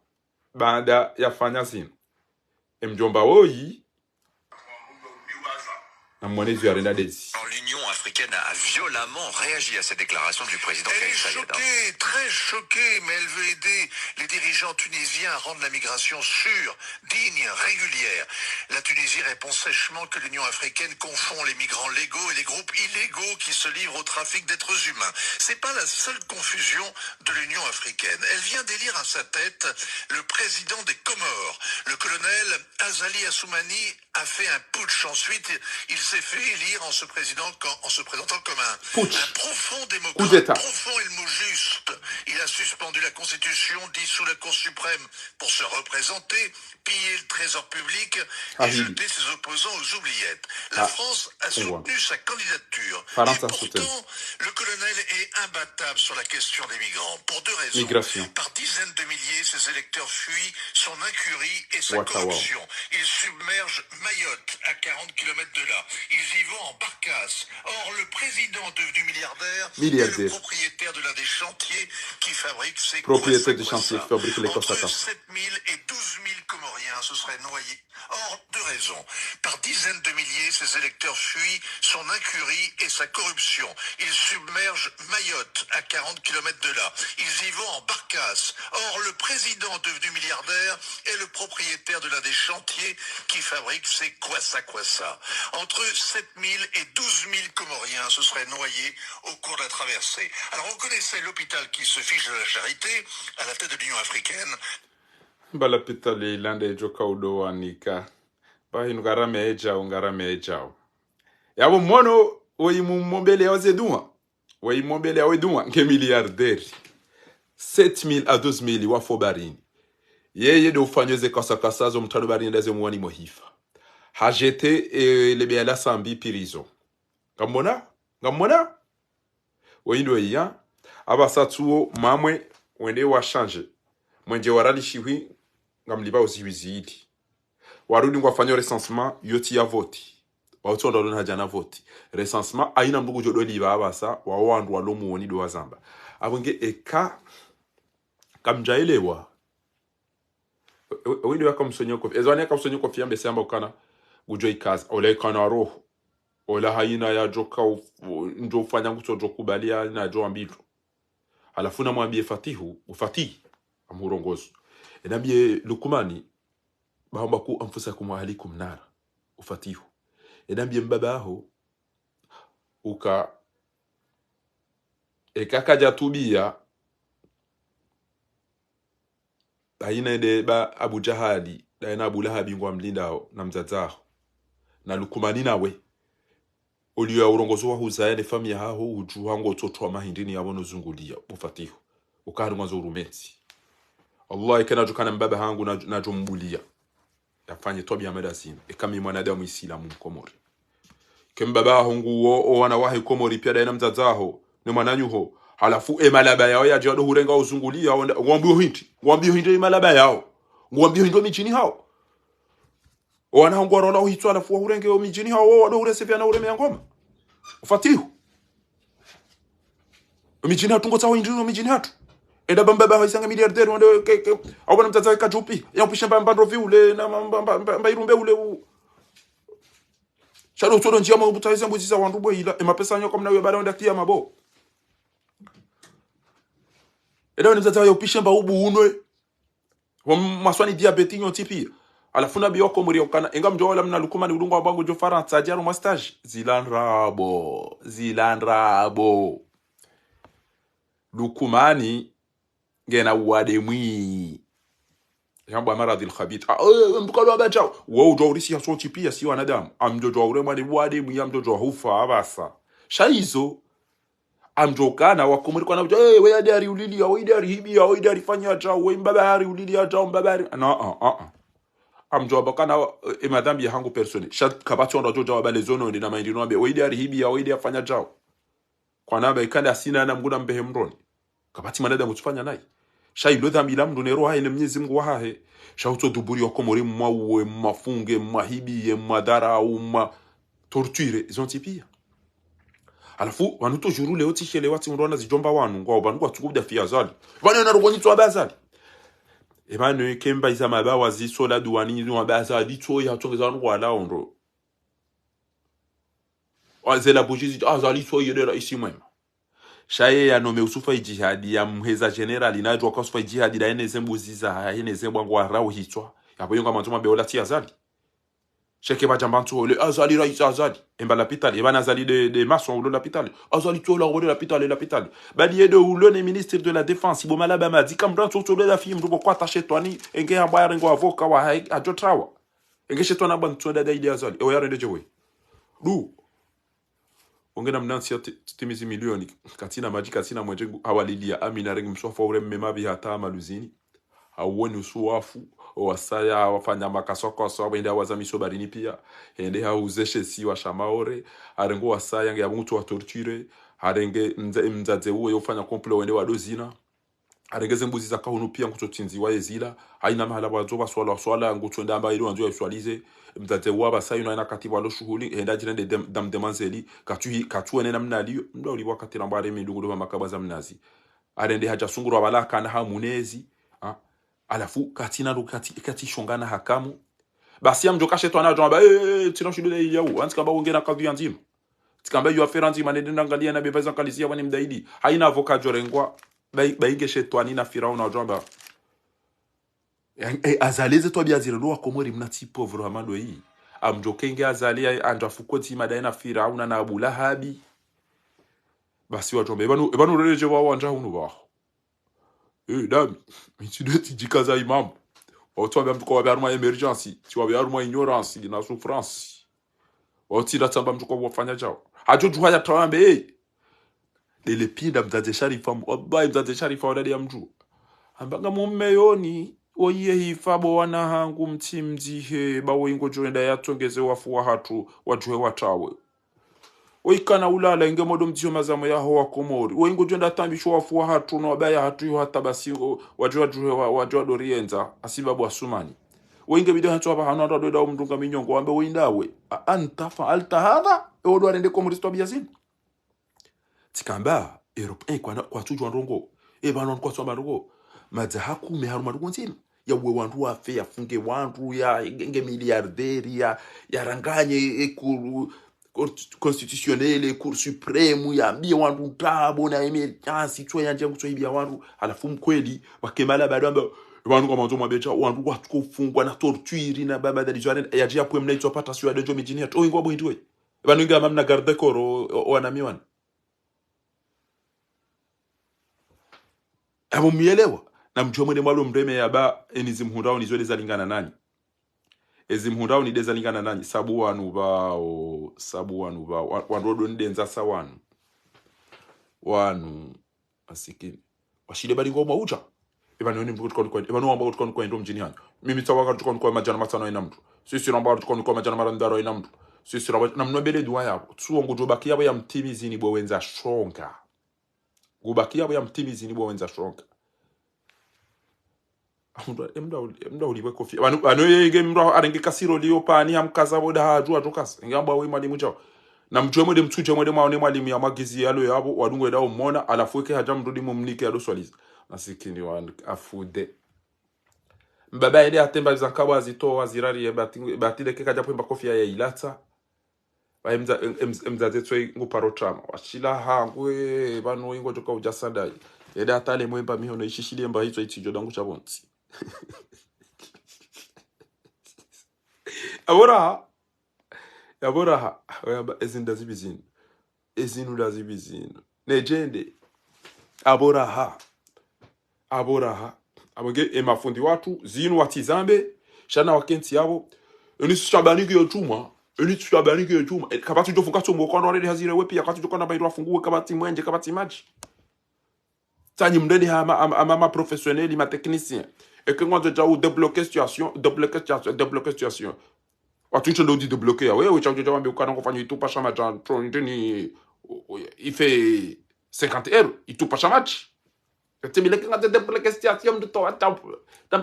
baada ya fanya zinu mjomba we na mwanezi ya renda dezi. africaine a violemment réagi à cette déclaration du président Elle Kais est Saied. choquée, très choquée, mais elle veut aider les dirigeants tunisiens à rendre la migration sûre, digne, régulière. La Tunisie répond sèchement que l'Union africaine confond les migrants légaux et les groupes illégaux qui se livrent au trafic d'êtres humains. C'est pas la seule confusion de l'Union africaine. Elle vient d'élire à sa tête le président des Comores. Le colonel Azali Assoumani a fait un putsch. Ensuite, il s'est fait élire en se présentant comme un profond démocrate, profond et le mot juste. Il a suspendu la Constitution, dissous la Cour suprême pour se représenter, piller le trésor public et jeter ses opposants aux oubliettes. La France a soutenu sa candidature. Et pourtant, le colonel est imbattable sur la question des migrants. Pour deux raisons. Migration. Par dizaines de milliers, ses électeurs fuient son incurie et sa corruption. Ils submergent Mayotte, à 40 km de là. Ils y vont en barcasse. Or, le président devenu milliardaire est le propriétaire de l'un des chantiers qui fabrique ces propriétaire du chantier qui fabrique les Entre 7 000 et 12 000 Comoriens se seraient noyés. Or, deux raisons. Par dizaines de milliers, ses électeurs fuient son incurie et sa corruption. Ils submergent Mayotte, à 40 km de là. Ils y vont en barcasse. Or, le président devenu milliardaire est le propriétaire de l'un des chantiers qui fabrique ces kwassa. Entre 7 000 et 12 000 Comoriens se seraient noyés au cours de la traversée. Alors, on connaissait l'hôpital qui se fiche de la charité à la tête de l'Union africaine. L'hôpital ilande joka udo wanika. Bahinugara meejao. Yabo mono oyimu mombele ya ozeduma. Oyimu mombele ya weduma nke miliarderi. 7 000 à 12 000 wafo barini. Yeye de ufanyeze kasakasazo mtano barini ndeze mwani mohifa. Hajete lebe ala sambi pirizo. Ngamona? Oyindo iya. Abasatuo mamwe wende wa change. Mwenje warali shiwi ngamliba oziwizidi. Warudi ngwafanya recensement yoti ya voti. Wautondo lona jana voti. Recensement aina mbugu jodo liba abasa wawandu walomu woni do wazamba. Abonge eka kamjaelewa. Oyindo ya kamsonyo kofi. Ezwane ya kamsonyo kofi yambe siyamba ukana gujo ikazi. Ole kana roho. Ole haina ya joka njo ufanya nguto jokubalia na jo ambitu. Alafuna mwambie ufatihi amurongozo. Enambie Lukumani bahomba ku amfusa kumwahalikum nara ufatihu. Enambie mbabaho uka ekakaja tubia aina de ba Abu Jahali na Abu Lahabi ngwa mlindao na mzazaho na Lukumani nawe oliyo ya urongozo wa huzayane famia haho ujuhango totwa mahindini yabono zungulia ufatihu ukahari mwanzo urumeti. Allah ikena jukana mbaba hangu na jumbulia. Yafanye tobi ya medazini. Kama mwanadamu Islamu mkomori. Kembaba hangu o wana wahi komori pia daina mzazaho. Ni mwananyuho. Halafu malaba yao ya jado hurenga uzungulia. Ngwambio hindi malaba yao. Ngwambio hindi mijini hao. Wana hangu warola uhitu halafu wa hurenge o mijini hao. Wado huresefia na ureme ya ngoma. Ufatihu. Mijini hatu ngota hindi o mijini hatu. Enda bamba haisanga miliarderi wande awona mtata kajupi yapisha mbando viule na mbairumbe ule shado todo njia mabutaiza mbuziza wandu boila mapesa nyo kamna we bada onda kia mabo enda wani mtata yapisha mba ubu unwe wa maswani diabeti nyo tipi alafuna bioko muri okana enga mjola mna Lukumani ulungu wa bango jo Faransa jaro ma stage zilanrabo Lukumani ngena wade mwi jambo maradhil khabith mbukalo abachao wo jo urisi ya soti pia si wanadamu amjojo ure mwade wade mwi amjojo hufa abasa shaizo amjokana wakumurikwa na we adari ulili we adari hibi we adari fanya chao we mbabari ulili chao mbabari amjoba kana madhambi ya hangu persone shat kabacho ndo jojo wabale zono ndina maindino ambe we adari hibi we adari fanya chao kwa namba ikanda sina na mguna mbehe mroni kabati manadamu tufanya naye shailo dhambi la mdu nero haile Mwenyezi Mungu wahahe shauto duburi wakomori mwawe mafunge mahibi madara au torture zontipia alafu wanuto juru leo tishele wati mrona zijomba wanu ngwa bantu kwatukuda fia zali bana na ruboni to abazali ebano kemba izama bawa zisola duwani no abazali to ya tongeza wanu wala ondo Zela bougie azali soyedera ici même. Shaye ya nome usufa ijihadi ya mheza general inajua kwa usufa ijihadi da ene zembuzi za ene zembwangu arau hitwa. Yapo yonga mantuma beola ti azali. Cheke ba jambantu le azali rais azali. Emba l'hôpital, eba nazali de maçon ou l'hôpital. Azali to la rôle de l'hôpital. Badi edo ou le ministre de la défense, ibo malaba ma di kamran to de la fille mdugo kwa tache twani enge abaya ngo avoka wa ajotrawa. Enge shetwana bantu da ide azali. O yare de jewe. Du ongena mnansi ya timizi milioni katina maji katina mwenjengu awalidia amina rengi msofa ure mmemabi hata maluzini awoni usuwafu wasaya wafanya makasoko so wende wazamiso barini pia ende hauzeshe si wa shamaore arengo wasaya nge mtu wa torture arenge mzaze uwe yofanya komple wende wadozina arengeze mbuzi za kahunu pia ngutotinzi wa ezila haina mahala wazoba swala ngutwenda amba ilo anzo yaswalize mzaze waba sayo na katibu alo shughuli enda jirende dam demanzeli katu ene namna liyo ndo liwa katira mbare mindugu do makabaza mnazi arende haja sunguru abalaka na hamunezi alafu katina ndo kati shongana hakamu basi amjoka shetwana jomba tino shudule yau antika ba ongena kavi anzima tikamba yu aferanzi manende ndangalia na bebeza kalisia wani mdaidi haina avoka jorengwa baige shetwani na firauna jomba azaleze to biazire lo akomori mnati pauvre amado yi amjokenge azalia anjafukoti madai na firauna na Abu Lahabi basi wajomba ebanu reje wa wanja hunu ba dami mitideti jikaza imam watu wa mtuko wa baruma emergency tu wa baruma ignorance na souffrance watu datamba mtuko wafanya jao hajoju haya tawambe le pinda mzaze sharifa mbaye mzaze sharifa wadadi ya mju ambanga mummeyoni oye hifabo wana hangu mtimzihe bawo ingo joenda yatongeze wafuwa hatu wajue watawe oikana ulala inge modo mtio mazamo yaho wa Komori oingo joenda tambisho wafuwa hatu no baya hatu yo hata basi wajua dorienza asibabu asumani oinge bideo hatu hapa hanu ando da mdunga minyongo wambe oindawe antafa altahadha odo arende Komori sto biazini tikamba Europe kwa tujwa ndongo banon kwa tsoma ndongo madza hakume haruma ndongo ntsina ya we wandu afe yafunge wandu ya nge milliardaire ya ranganye ekuru constitutionnel cour supreme ya mbie wandu ntabo na emergency tso yanje kutsoibia wandu alafu mkweli wakemala bado wandu kwa manzo mabecha wandu watu kufungwa na torture na baba dalizwane ya jia pwe mnaitwa pata sio adejo mijini to ingwa bo ndwe banu nga mamna garde koro wanamiwana abo mielewa na mjomwe de mwalo mreme yaba enizimhundao nizwele zalingana nani ezimhundao ni dezalingana nani sabu wanu ba wandodo ndenza sawanu wanu asikini washile bali ngoma uja ebanoni mbuko kwa ebanu amba kwa ndo mjini hano mimi tawaka tukon kwa majana matano ina mtu sisi namba tukon kwa majana marandaro ina mtu sisi na mnobele duwa yabo tuwo ngujobakia ya mtimizi ni bowenza shonga gubakia ya mtimizi ni bowenza shonga mda uliwe kofi bano yenge mda arenge kasiro liyo pani hamkaza boda hajua tokasa ngamba we mwalimu chao na mjomwe de mtuje mwede maone mwalimu ya magizi yalo yabo wadungwe dawo mona alafu ke haja mrudi mumnike yalo swaliza nasikini wan afude mbaba ile atemba zankawa zito wazirari ya batile ke kaja pemba kofi ya ilata ba mza zetwe nguparo trama washila hangwe bano ingo joka ujasanda eda atale mwemba mihono ishishile mba hizo itijo dangu chabonzi Abora ezinda zibizini ezinu lazibizini nejende abora aboge emafundi watu zinu watizambe shana wakenti yabo eni shabani yo chuma kabati jofunga chombo kwa ndo hazire wepi yakati jokona bayiro afungue kabati mwenje kabati maji tani mdeni ama professionnel ma technicien et que moi déjà ou débloquer situation watu ndio débloquer wewe cha jamaa mbekana kufanya itu pasha maja ndini il fait 50 €, il tout pasha match tu me lekanga débloquer situation de toi tam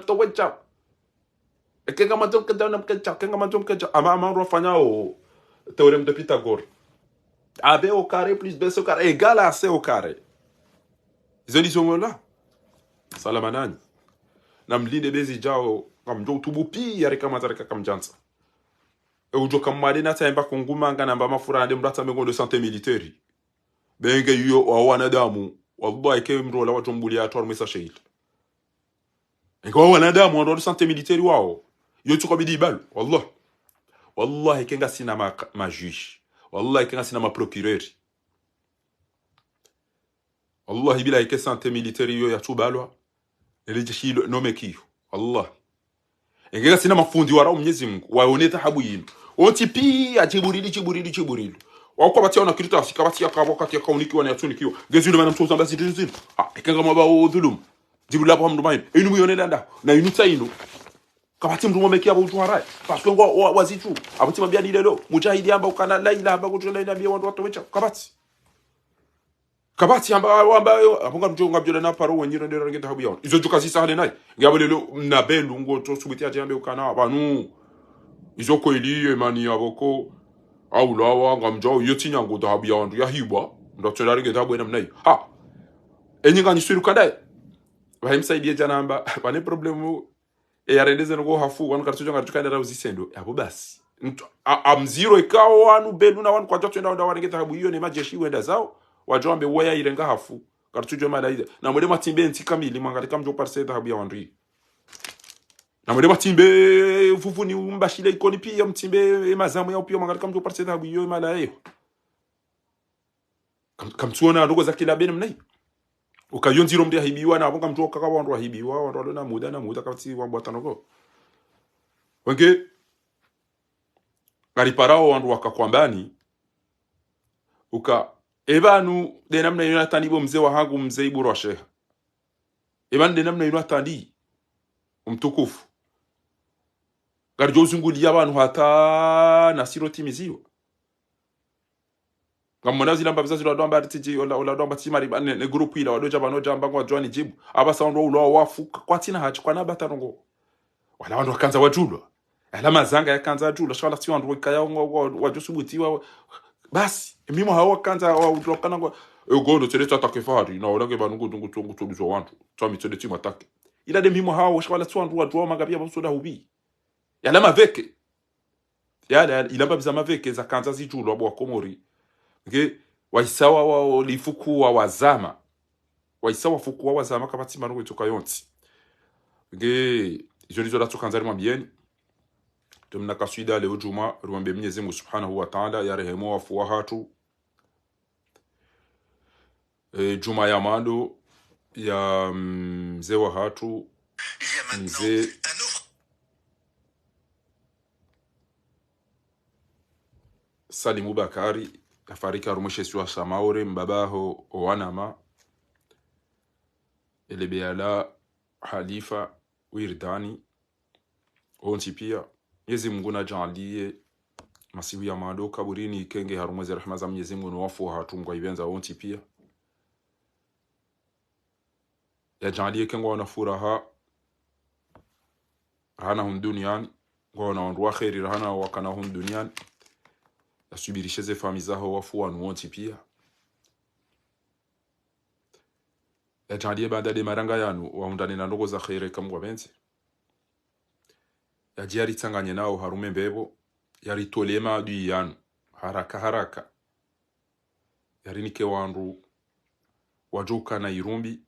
to wecha et que kama tonka dana mkecha ama rofanya o théorème de Pythagore AB au carré plus B au carré égale à C au carré. Ils ont dit ce mot-là. Salamanani. Na mlinde bezi jao kamjo tubupi yari kama zareka kamjansa. ujo kamwale na taimba kunguma ngana mba mafurande mrata mengo de santé militaire benge yo wanadamu wallahi ke mrola watombulia atwar mesa sheil ngo wanadamu ndo santé militaire wao yo tukabidi bal wallahi kenga sina ma juge wallahi kenga sina ma procureur wallahi bila ke santé militaire yo ya tubalwa elejeshi nome kiyo wallahi engega sina mafundi wara Mwenyezi Mungu waoneta habu yino ontipi achiburili wako bationa kitu tafika batia kwa wakati akauniki wana yatunikiwa gezule mana mtoza basi dinzini ekanga maba odulum dibula pa mdumaini inu muyonela nda na inu taino kabati mdumo mekia butu harai parce que ngo wazitu abuti mabia ni lelo mujahidi amba ukana laila amba kutula ina bia wandu watowecha kabati amba abunga mjonga bjola na paro wenyiro ndera ngenda habu yawo izo tukazi sahale nayi ngabo lelo na belu ngo to subiti ajambe ukana abanu izo ko ili emani aboko awulawa ngamjao yotinya ngo da habu yawo ya hibwa ndo tsolari ngenda habu ena mnayi enyinga ni swiru kandai bahimsaidia janamba bane problemu yarendeze ngo hafu wanu kartujo ngatukanda ra uzisendo abo basi amziro ikawo wanu belu na wanu kwa twenda ndo wanengeta habu hiyo ne majeshi wenda zao wajombe waya irenga hafu kartujo mala na mwede matimbe nti kamili mangari kamjo parseta habu ya wandri na mwede matimbe fufuni umbashile ikoni pia mtimbe mazamu ya pia mangari kamjo parseta habu hiyo mala hiyo kamtuona ndogo za kila bene mnai ukayonziro mdia hibiwa na abonga mjo kaka wandu hibiwa wandu na muda kati wambwatanoko wenge gari parao wandu wakakwambani ebanu de namna yonatani bo mzee wa hangu mzee iburu wa sheha ebanu de namna yonatani mtukufu garjo zunguli abantu hata nasiro timiziwa ngamona zilamba bizazi lo ndo tiji ola ndo timari ne group ila wadoja banoja mbango Johnny Jibu abasaundo ulo wafuka kwatina hachi kwana batarongo wala wandu wakanza wajulwa ala mazanga yakanza wajulwa shwala si wandu wakaya wajusubutiwa basi mimo hawa kanza utokana ngo egondo tsele tsatake fari na olage banungu tungu tulizo wantu twami tsele tima take ila de mimo hawa shwala si wandu wajwa magabia basoda hubi yala maveke yala ilamba bizama veke za kanza zijulwa abo komori nge waisawa wa lifuku wa wazama waisawa fuku wa wazama kabati manugo itoka yonti nge jolizo la tukanzari mbieni tumna kaswida leo juma ruombe Mwenyezi Mungu Subhanahu wa Ta'ala ya rehemu wafu hatu juma ya mando ya mzee wa hatu mzee Salimu Bakari afarika rumeshe siwa Samaure mbabaho owanama elebeala Halifa Wirdani onti pia Mwenyezi Mungu na jalie masihu ya mando kaburini kenge harumwezi rehema za Mwenyezi Mungu wafu hatungwa ibenza onti pia ya jalie kengo wana furaha rahana hum duniani ngona wandu khairi rahana wakana hum duniani asubirishe ze fami zaho wafu wonti pia ya jalie banda de maranga yanu waundane na ndogo za khairi kamwa benzi ya jiari tsanganye nao harume mbebo yari tolema adu yanu haraka yari nike wandu wajoka na irumbi